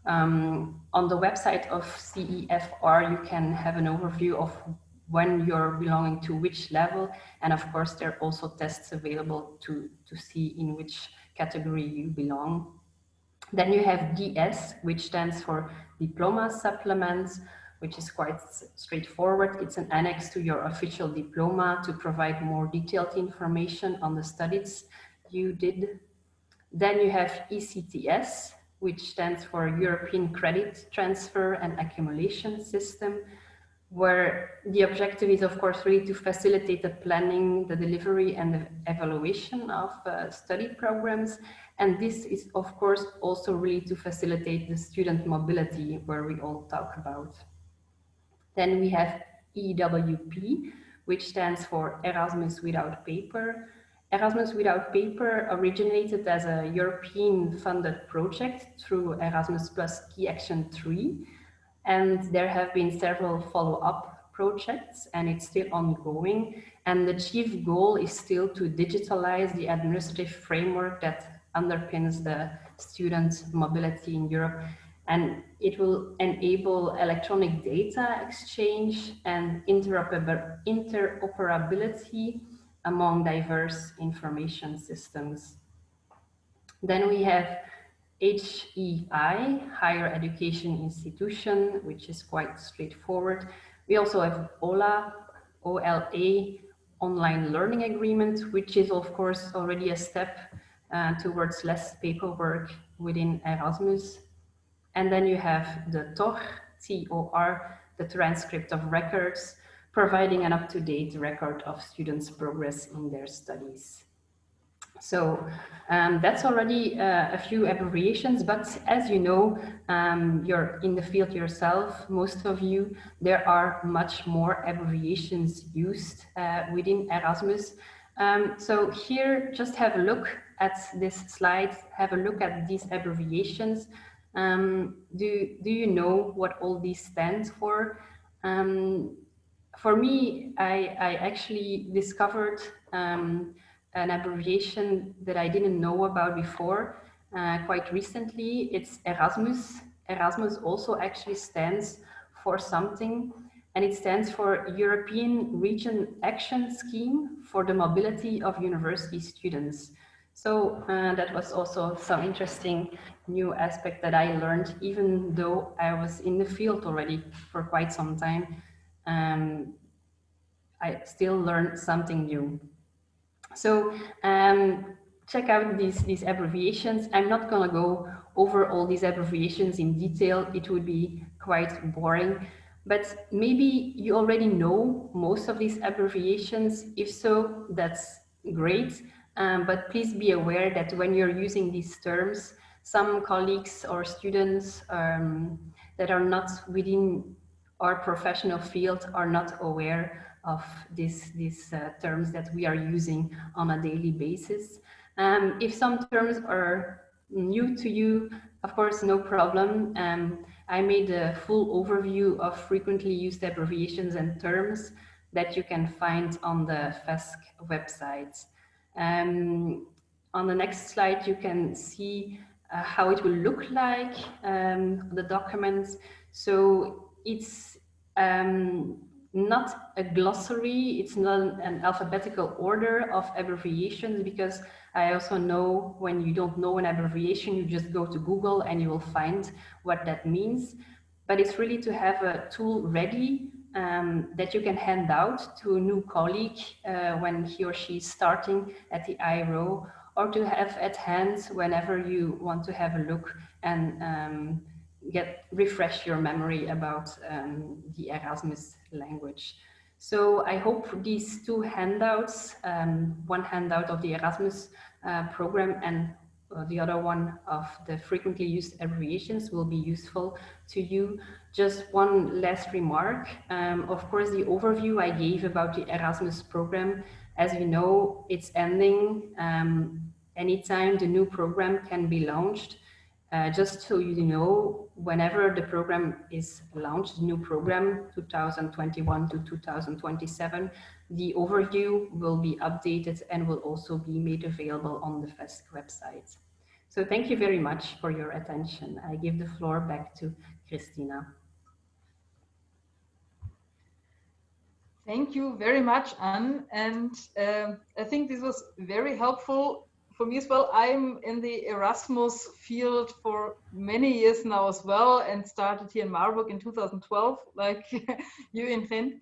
On the website of CEFR, you can have an overview of when you're belonging to which level. And of course, there are also tests available to see in which category you belong. Then you have DS, which stands for Diploma Supplements, which is quite straightforward. It's an annex to your official diploma to provide more detailed information on the studies you did. Then you have ECTS, which stands for European Credit Transfer and Accumulation System, where the objective is, of course, really to facilitate the planning, the delivery, and the evaluation of study programs. And this is, of course, also really to facilitate the student mobility, where we all talk about. Then we have EWP, which stands for Erasmus Without Paper. Erasmus Without Paper originated as a European funded project through Erasmus Plus Key Action 3. And there have been several follow-up projects, and it's still ongoing. And the chief goal is still to digitalize the administrative framework that underpins the student mobility in Europe. And it will enable electronic data exchange and interoperability among diverse information systems. Then we have HEI, Higher Education Institution, which is quite straightforward. We also have OLA, Online Learning Agreement, which is of course already a step towards less paperwork within Erasmus. And then you have the TOR, T-O-R, the Transcript of Records, providing an up-to-date record of students' progress in their studies. So that's already a few abbreviations, but as you know, you're in the field yourself, most of you, there are much more abbreviations used within Erasmus. So here, just have a look at this slide, have a look at these abbreviations. Do you know what all these stand for? For me, I actually discovered an abbreviation that I didn't know about before quite recently. It's Erasmus. Erasmus also actually stands for something, and it stands for European Region Action Scheme for the Mobility of University Students. So that was also some interesting new aspect that I learned, even though I was in the field already for quite some time. I still learned something new. So check out these abbreviations. I'm not going to go over all these abbreviations in detail. It would be quite boring. But maybe you already know most of these abbreviations. If so, that's great. But please be aware that when you're using these terms, some colleagues or students that are not within our professional field are not aware of these terms that we are using on a daily basis. If some terms are new to you, of course, no problem. I made a full overview of frequently used abbreviations and terms that you can find on the FESC website. On the next slide, you can see how it will look like, the documents. So it's not a glossary, it's not an alphabetical order of abbreviations, because I also know when you don't know an abbreviation, you just go to Google and you will find what that means. But it's really to have a tool ready that you can hand out to a new colleague when he or she is starting at the IRO, or to have at hand whenever you want to have a look and refresh your memory about the Erasmus language. So I hope these two handouts, one handout of the Erasmus program and the other one of the frequently used abbreviations will be useful to you. Just one last remark. Of course, the overview I gave about the Erasmus program, as you know, it's ending. Anytime the new program can be launched. Just so you know, whenever the program is launched, the new program 2021 to 2027, the overview will be updated and will also be made available on the FESC website. So thank you very much for your attention. I give the floor back to Christina. Thank you very much, Anne. And I think this was very helpful for me as well. I'm in the Erasmus field for many years now as well, and started here in Marburg in 2012, like you in Ghent.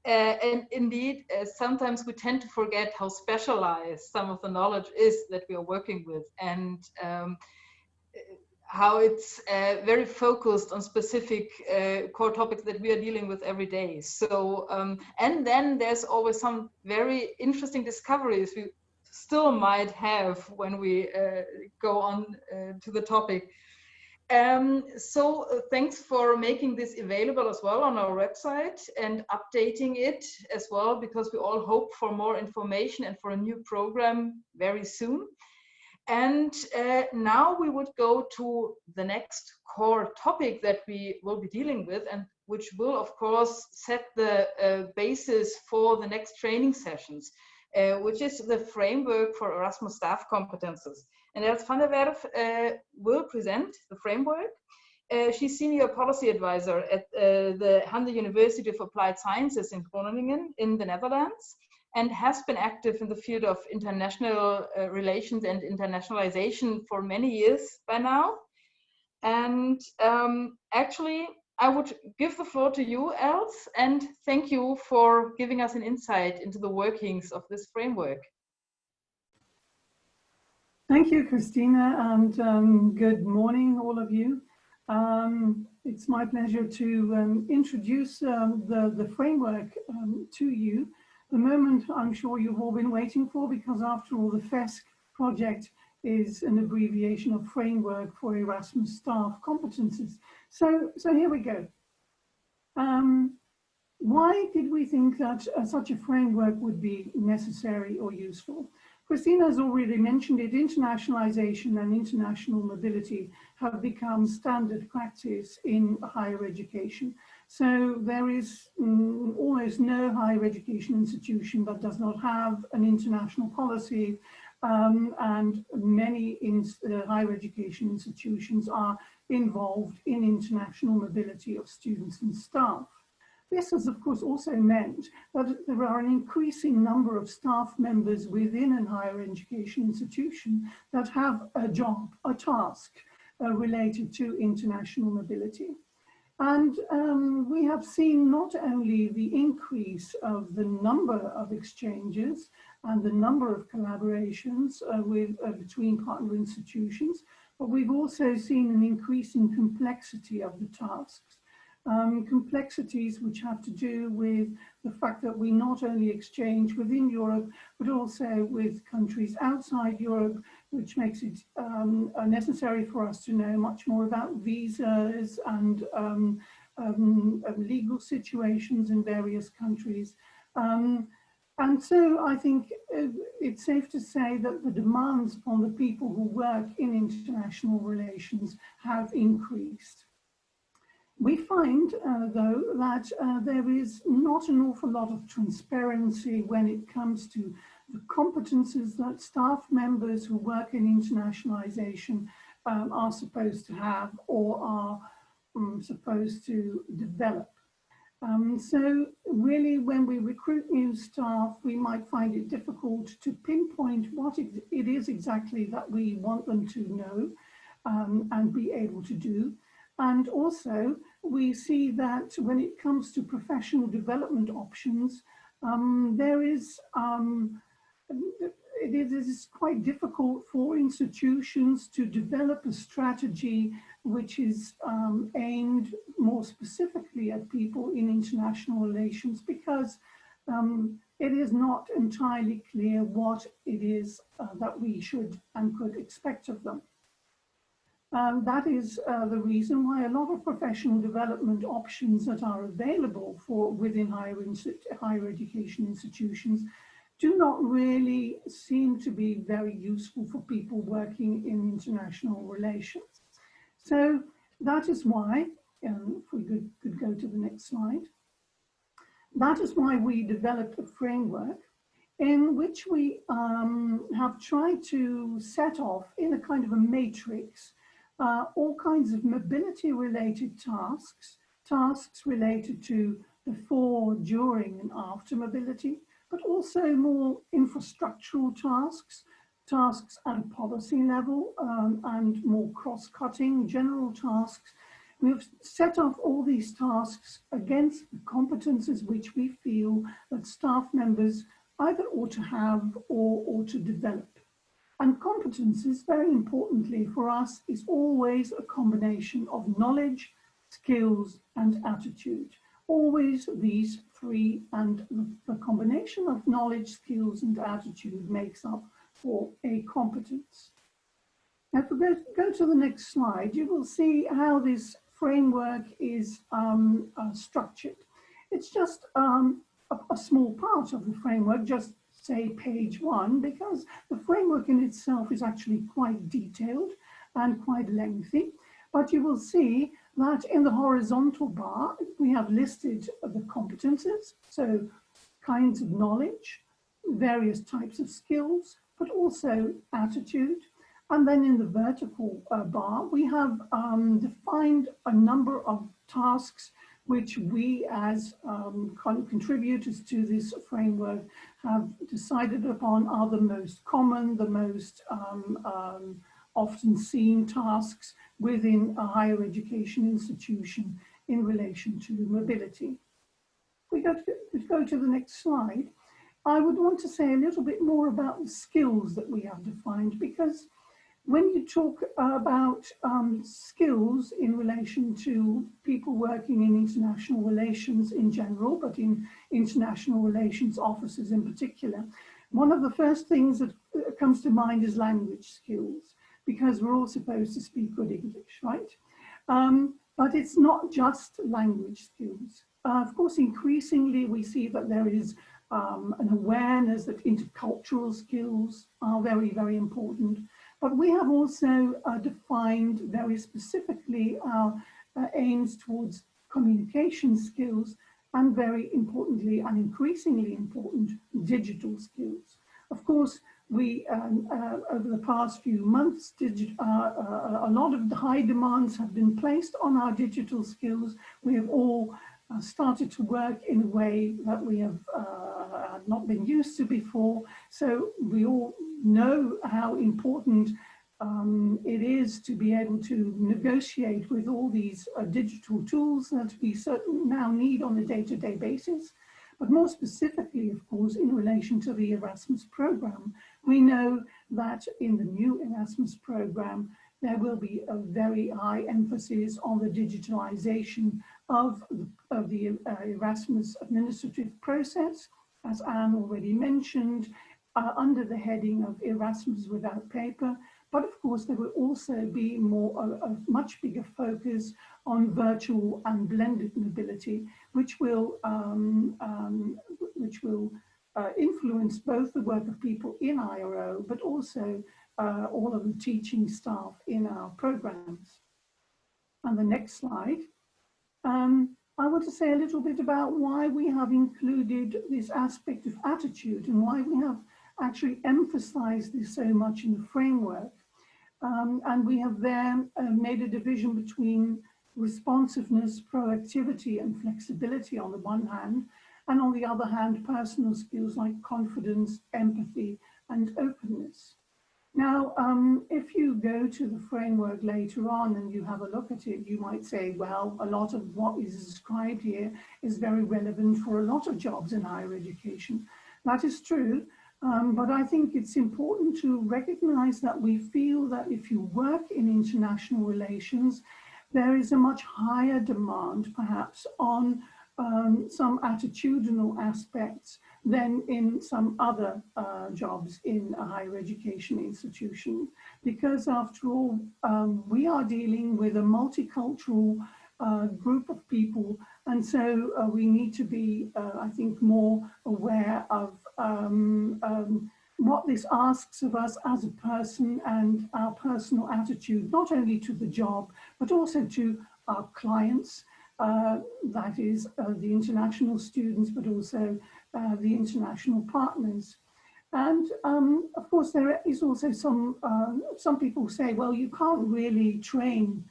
And indeed, sometimes we tend to forget how specialized some of the knowledge is that we are working with, and how it's very focused on specific core topics that we are dealing with every day. So, and then there's always some very interesting discoveries we still might have when we go on to the topic. So thanks for making this available as well on our website and updating it as well, because we all hope for more information and for a new program very soon. And now we would go to the next core topic that we will be dealing with, and which will, of course, set the basis for the next training sessions, which is the framework for Erasmus staff competences. And Els van der Werf will present the framework. She's Senior Policy Advisor at the Handel University of Applied Sciences in Groningen in the Netherlands, and has been active in the field of international relations and internationalization for many years by now. And actually, I would give the floor to you, Els, and thank you for giving us an insight into the workings of this framework. Thank you, Christina, and good morning, all of you. It's my pleasure to introduce the framework to you. The moment I'm sure you've all been waiting for, because after all, the FESC project is an abbreviation of Framework for Erasmus Staff Competences. So here we go. Why did we think that such a framework would be necessary or useful? Christina has already mentioned it. Internationalization and international mobility have become standard practice in higher education. So there is almost no higher education institution that does not have an international policy, and many higher education institutions are involved in international mobility of students and staff. This has, of course, also meant that there are an increasing number of staff members within a higher education institution that have a job, a task related to international mobility. And we have seen not only the increase of the number of exchanges and the number of collaborations between partner institutions, but we've also seen an increase in complexity of the tasks. Complexities which have to do with the fact that we not only exchange within Europe, but also with countries outside Europe, which makes it necessary for us to know much more about visas and legal situations in various countries. And so I think it's safe to say that the demands upon the people who work in international relations have increased. We find, though, that there is not an awful lot of transparency when it comes to the competences that staff members who work in internationalization are supposed to have or are supposed to develop. So really, when we recruit new staff, we might find it difficult to pinpoint what it is exactly that we want them to know and be able to do. And also, we see that when it comes to professional development options, it is quite difficult for institutions to develop a strategy which is aimed more specifically at people in international relations, because it is not entirely clear what it is that we should and could expect of them. That is the reason why a lot of professional development options that are available for within higher education institutions do not really seem to be very useful for people working in international relations. So that is why, if we could go to the next slide, that is why we developed a framework in which we have tried to set off in a kind of a matrix all kinds of mobility-related tasks, tasks related to before, during, and after mobility, but also more infrastructural tasks, tasks at a policy level, and more cross-cutting general tasks. We've set off all these tasks against the competences which we feel that staff members either ought to have or ought to develop. And competences, very importantly for us, is always a combination of knowledge, skills, and attitude. Always these three, and the combination of knowledge, skills, and attitude makes up for a competence. Now, if we go to the next slide, you will see how this framework is structured. It's just a small part of the framework, just say page 1, because the framework in itself is actually quite detailed and quite lengthy. But you will see that in the horizontal bar, we have listed the competences, so kinds of knowledge, various types of skills, but also attitude. And then in the vertical bar, we have defined a number of tasks which we as contributors to this framework have decided upon are the most common, the most often seen tasks within a higher education institution in relation to mobility. We go to the next slide. I would want to say a little bit more about the skills that we have defined, because when you talk about skills in relation to people working in international relations in general, but in international relations officers in particular, one of the first things that comes to mind is language skills, because we're all supposed to speak good English, right? But it's not just language skills. Of course, increasingly we see that there is an awareness that intercultural skills are very, very important. But we have also defined very specifically our aims towards communication skills, and very importantly and increasingly important, digital skills. Of course, we, over the past few months, a lot of the high demands have been placed on our digital skills. We have all started to work in a way that we have not been used to before. So we all know how important it is to be able to negotiate with all these digital tools that we certainly now need on a day-to-day basis. But more specifically, of course, in relation to the Erasmus program, we know that in the new Erasmus program, there will be a very high emphasis on the digitalization of the Erasmus administrative process, as Anne already mentioned, under the heading of Erasmus without paper. But of course, there will also be a much bigger focus on virtual and blended mobility, which will influence both the work of people in IRO, but also all of the teaching staff in our programs. On the next slide, I want to say a little bit about why we have included this aspect of attitude and why we have actually emphasized this so much in the framework. And we have there made a division between responsiveness, proactivity, and flexibility on the one hand, and on the other hand, personal skills like confidence, empathy, and openness. Now, if you go to the framework later on and you have a look at it, you might say, well, a lot of what is described here is very relevant for a lot of jobs in higher education. That is true, but I think it's important to recognize that we feel that if you work in international relations, there is a much higher demand, perhaps, on some attitudinal aspects than in some other jobs in a higher education institution, because after all, we are dealing with a multicultural group of people, and so we need to be, I think, more aware of what this asks of us as a person and our personal attitude, not only to the job, but also to our clients, that is the international students, but also the international partners. And of course, there is also some people say, well, you can't really train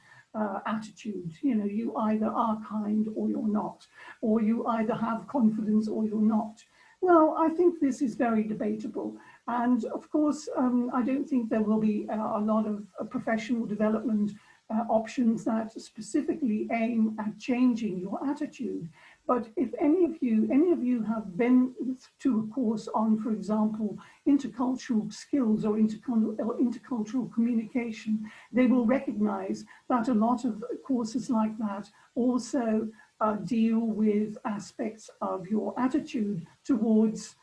attitude. You know, you either are kind or you're not, or you either have confidence or you're not. Well, I think this is very debatable. And of course, I don't think there will be a lot of professional development options that specifically aim at changing your attitude. But if any of you have been to a course on, for example, intercultural skills or intercultural communication, they will recognize that a lot of courses like that also deal with aspects of your attitude towards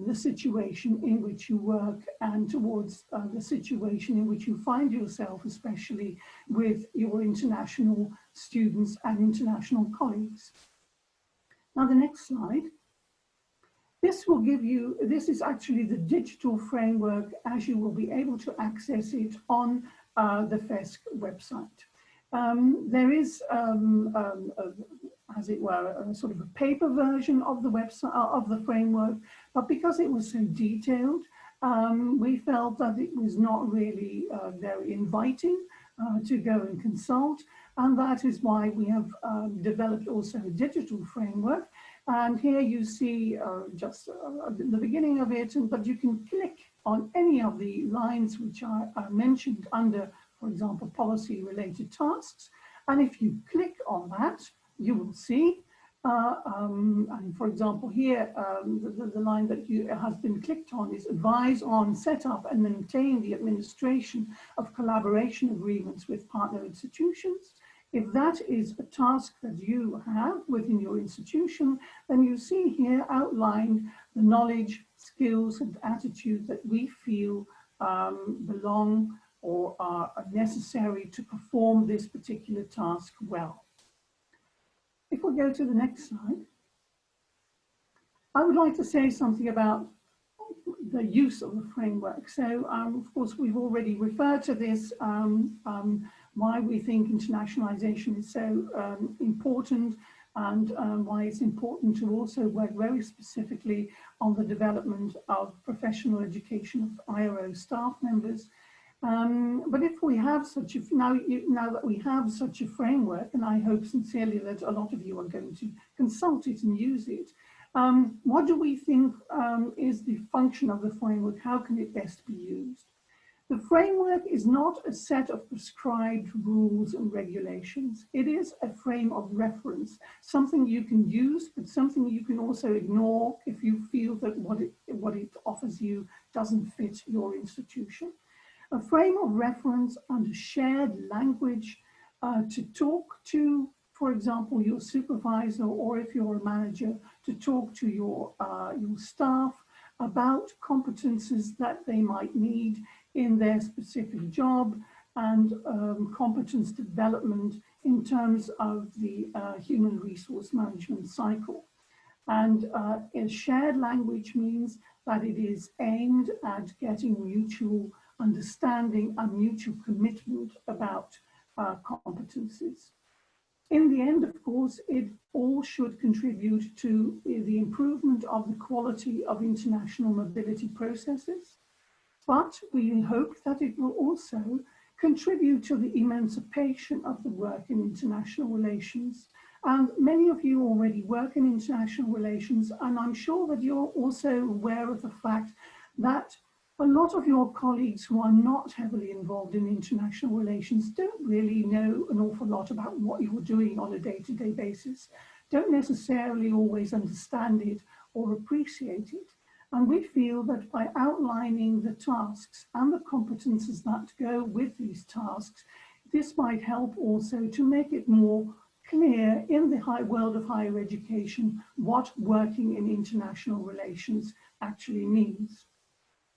the situation in which you work and towards the situation in which you find yourself, especially with your international students and international colleagues. Now, the next slide. This will give you, this is actually the digital framework as you will be able to access it on the FESC website. There is, as it were, a sort of a paper version of the website, of the framework, but because it was so detailed, we felt that it was not really very inviting to go and consult, and that is why we have developed also a digital framework. And here you see just the beginning of it, but you can click on any of the lines which are mentioned under, for example, policy-related tasks. And if you click on that, you will see, and for example here, the line that has been clicked on is advise on, set up and maintain the administration of collaboration agreements with partner institutions. If that is a task that you have within your institution, then you see here outlined the knowledge, skills and attitude that we feel belong or are necessary to perform this particular task well. If we go to the next slide, I would like to say something about the use of the framework. So, of course, we've already referred to this, why we think internationalization is so important, and why it's important to also work very specifically on the development of professional education of IRO staff members. But if we have such a, now that we have such a framework, and I hope sincerely that a lot of you are going to consult it and use it, what do we think is the function of the framework? How can it best be used? The framework is not a set of prescribed rules and regulations. It is a frame of reference, something you can use, but something you can also ignore if you feel that what it offers you doesn't fit your institution. A frame of reference and a shared language to talk to, for example, your supervisor, or if you're a manager, to talk to your staff about competences that they might need in their specific job, and competence development in terms of the human resource management cycle. And a shared language means that it is aimed at getting mutual understanding and mutual commitment about competencies. In the end, of course, it all should contribute to the improvement of the quality of international mobility processes, but we hope that it will also contribute to the emancipation of the work in international relations. And many of you already work in international relations, and I'm sure that you're also aware of the fact that a lot of your colleagues who are not heavily involved in international relations don't really know an awful lot about what you're doing on a day-to-day basis, don't necessarily always understand it or appreciate it. And we feel that by outlining the tasks and the competences that go with these tasks, this might help also to make it more clear in the world of higher education what working in international relations actually means.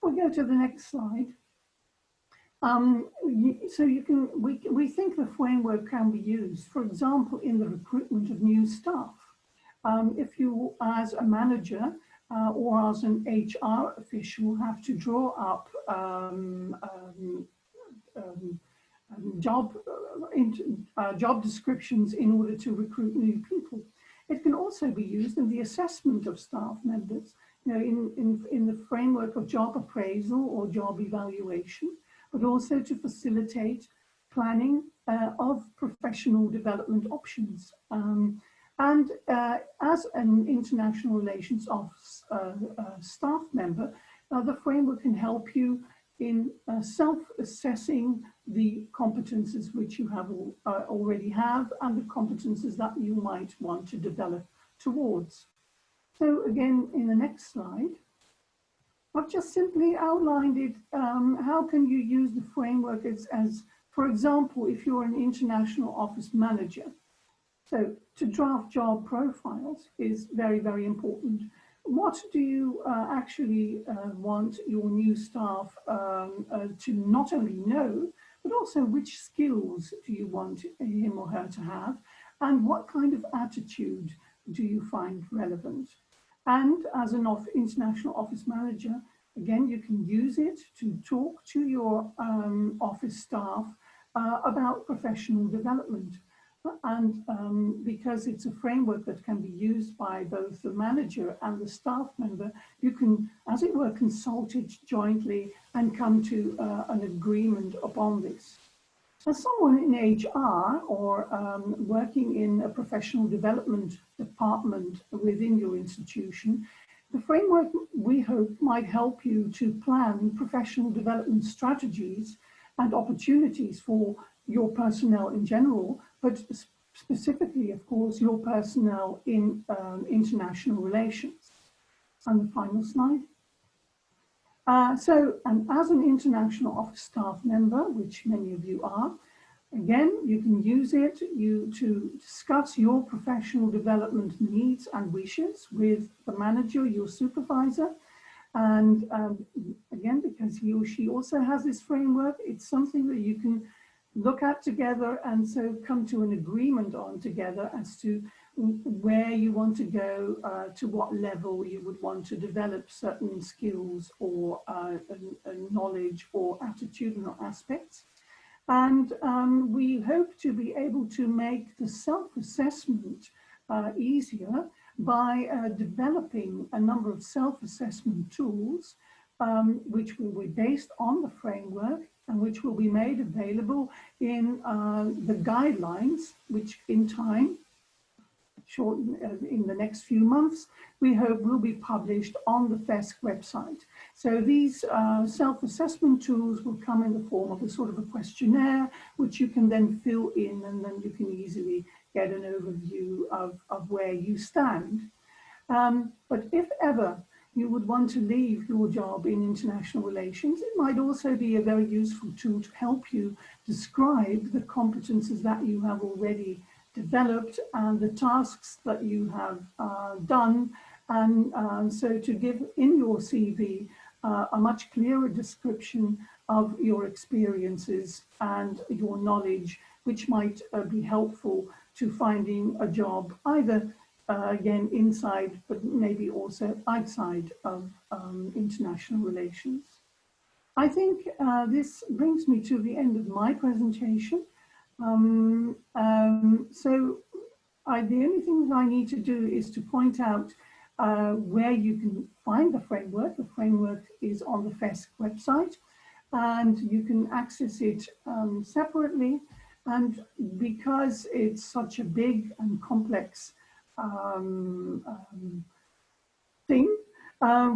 We'll go to the next slide. We think the framework can be used, for example, in the recruitment of new staff. If you, as a manager or as an HR official, have to draw up job descriptions in order to recruit new people. It can also be used in the assessment of staff members, in the framework of job appraisal or job evaluation, but also to facilitate planning of professional development options. As an international relations office staff member, the framework can help you in self-assessing the competences which you have already have and the competences that you might want to develop towards. So again, in the next slide, I've just simply outlined it. How can you use the framework as, for example, if you're an international office manager? So to draft job profiles is very, very important. What do you actually want your new staff to not only know, but also which skills do you want him or her to have, and what kind of attitude do you find relevant? And as an international office manager, again, you can use it to talk to your office staff about professional development. And because it's a framework that can be used by both the manager and the staff member, you can, as it were, consult it jointly and come to an agreement upon this. As someone in HR or working in a professional development department within your institution, the framework, we hope, might help you to plan professional development strategies and opportunities for your personnel in general, but specifically, of course, your personnel in international relations. And the final slide. And as an international office staff member, which many of you are, again, you can use it to discuss your professional development needs and wishes with the manager, your supervisor. And again, because he or she also has this framework, it's something that you can look at together and so come to an agreement on together as to where you want to go, to what level you would want to develop certain skills or knowledge or attitudinal aspects. And we hope to be able to make the self-assessment easier by developing a number of self-assessment tools which will be based on the framework and which will be made available in the guidelines, which in time, in the next few months, we hope will be published on the FESC website. So these self-assessment tools will come in the form of a sort of a questionnaire, which you can then fill in, and then you can easily get an overview of where you stand. But if ever you would want to leave your job in international relations, it might also be a very useful tool to help you describe the competences that you have already developed and the tasks that you have done, and so to give in your CV a much clearer description of your experiences and your knowledge, which might be helpful to finding a job either again inside, but maybe also outside of international relations. I think this brings me to the end of my presentation. The only thing that I need to do is to point out where you can find the framework. The framework is on the FESC website, and you can access it separately. And because it's such a big and complex thing,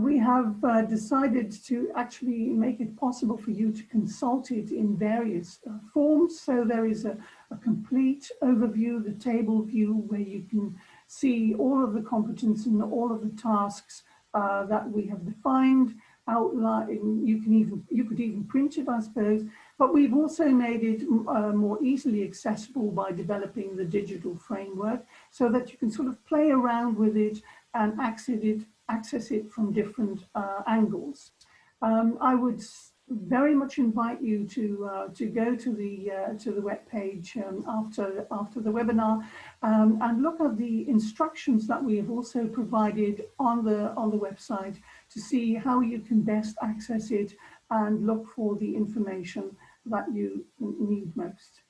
we have decided to actually make it possible for you to consult it in various forms. So there is a complete overview, the table view, where you can see all of the competence and all of the tasks that we have defined, outline. You could even print it, I suppose. But we've also made it more easily accessible by developing the digital framework, so that you can sort of play around with it and access it from different angles. I would very much invite you to go to the web page after the webinar and look at the instructions that we have also provided on the website to see how you can best access it and look for the information that you need most.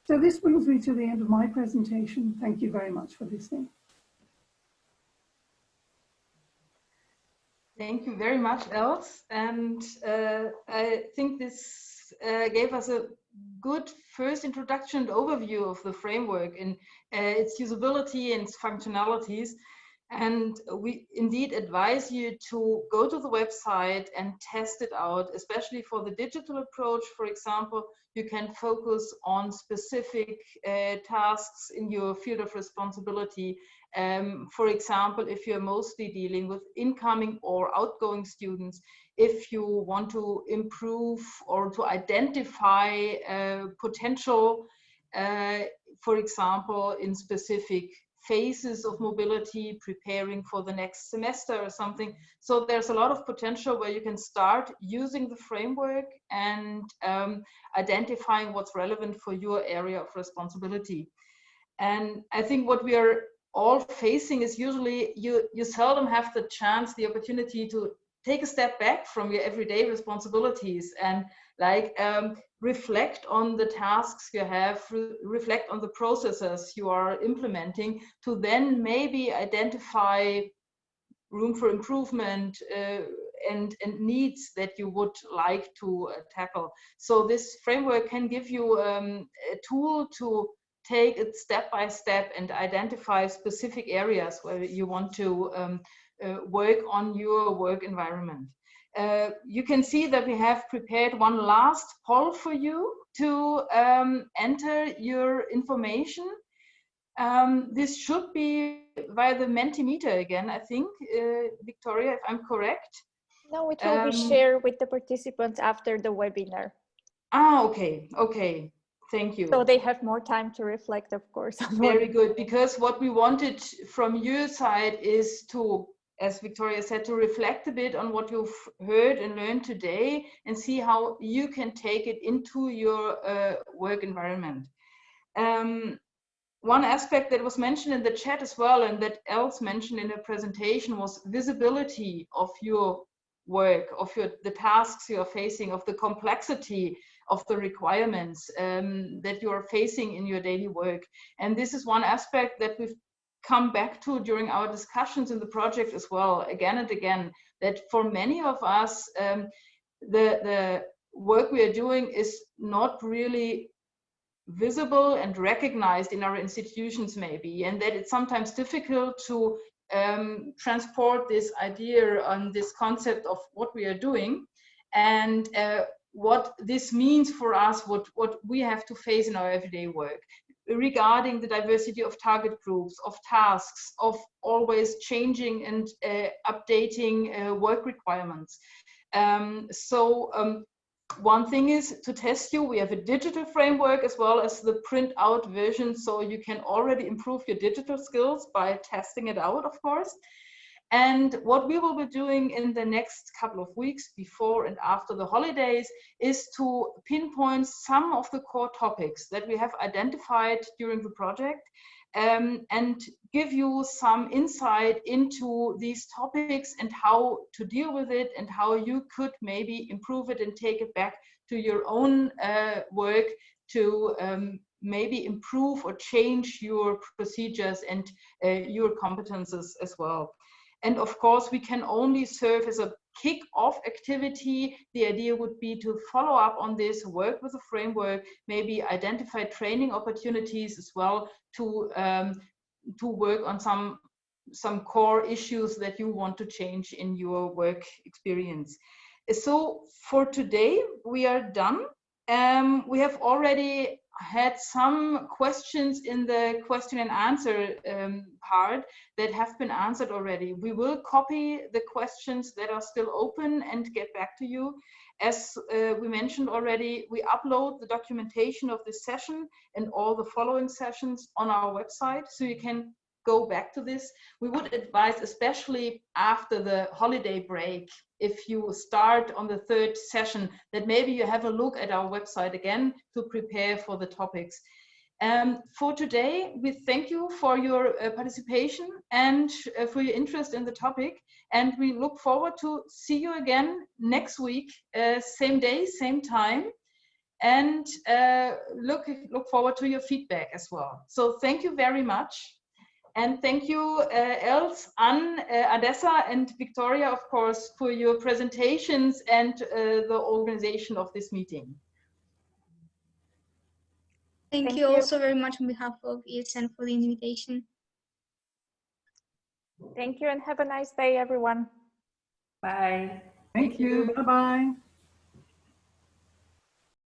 So this brings me to the end of my presentation. Thank you very much for listening. Thank you very much, Els. And I think this gave us a good first introduction and overview of the framework and its usability and its functionalities. And we indeed advise you to go to the website and test it out, especially for the digital approach. For example, you can focus on specific tasks in your field of responsibility. For example, if you're mostly dealing with incoming or outgoing students, if you want to improve or to identify potential, for example, in specific phases of mobility, preparing for the next semester or something. So there's a lot of potential where you can start using the framework and identifying what's relevant for your area of responsibility. And I think what we are all facing is usually you seldom have the chance, the opportunity to take a step back from your everyday responsibilities and reflect on the tasks you have, reflect on the processes you are implementing, to then maybe identify room for improvement and needs that you would like to tackle. So this framework can give you a tool to take it step by step and identify specific areas where you want to work on your work environment. You can see that we have prepared one last poll for you to enter your information. This should be via the Mentimeter again, I think, Victoria, if I'm correct. No, it will be shared with the participants after the webinar. Ah, okay, okay. Thank you. So they have more time to reflect, of course. Very good, because what we wanted from your side is to, as Victoria said, to reflect a bit on what you've heard and learned today and see how you can take it into your work environment. One aspect that was mentioned in the chat as well, and that Els mentioned in her presentation, was visibility of your work, of the tasks you're facing, of the complexity of the requirements that you are facing in your daily work. And this is one aspect that we've come back to during our discussions in the project as well, again and again, that for many of us, the work we are doing is not really visible and recognized in our institutions maybe, and that it's sometimes difficult to transport this idea on this concept of what we are doing and what this means for us, what we have to face in our everyday work regarding the diversity of target groups, of tasks, of always changing and updating work requirements. One thing is to test you. We have a digital framework as well as the print out version, so you can already improve your digital skills by testing it out, of course. And what we will be doing in the next couple of weeks before and after the holidays is to pinpoint some of the core topics that we have identified during the project and give you some insight into these topics and how to deal with it and how you could maybe improve it and take it back to your own work to maybe improve or change your procedures and your competences as well. And of course, we can only serve as a kick-off activity. The idea would be to follow up on this, work with a framework, maybe identify training opportunities as well to work on some core issues that you want to change in your work experience. So for today, we are done. We have already had some questions in the question and answer part that have been answered already. We will copy the questions that are still open and get back to you. As we mentioned already, we upload the documentation of this session and all the following sessions on our website, so you can go back to this. We would advise, especially after the holiday break, if you start on the third session, that maybe you have a look at our website again to prepare for the topics. For today, we thank you for your participation and for your interest in the topic. And we look forward to see you again next week, same day, same time. And look forward to your feedback as well. So thank you very much. And thank you, Els, Anne, Adessa, and Victoria, of course, for your presentations and the organization of this meeting. Thank you also very much on behalf of ESN for the invitation. Thank you and have a nice day, everyone. Bye. Thank you. Bye-bye.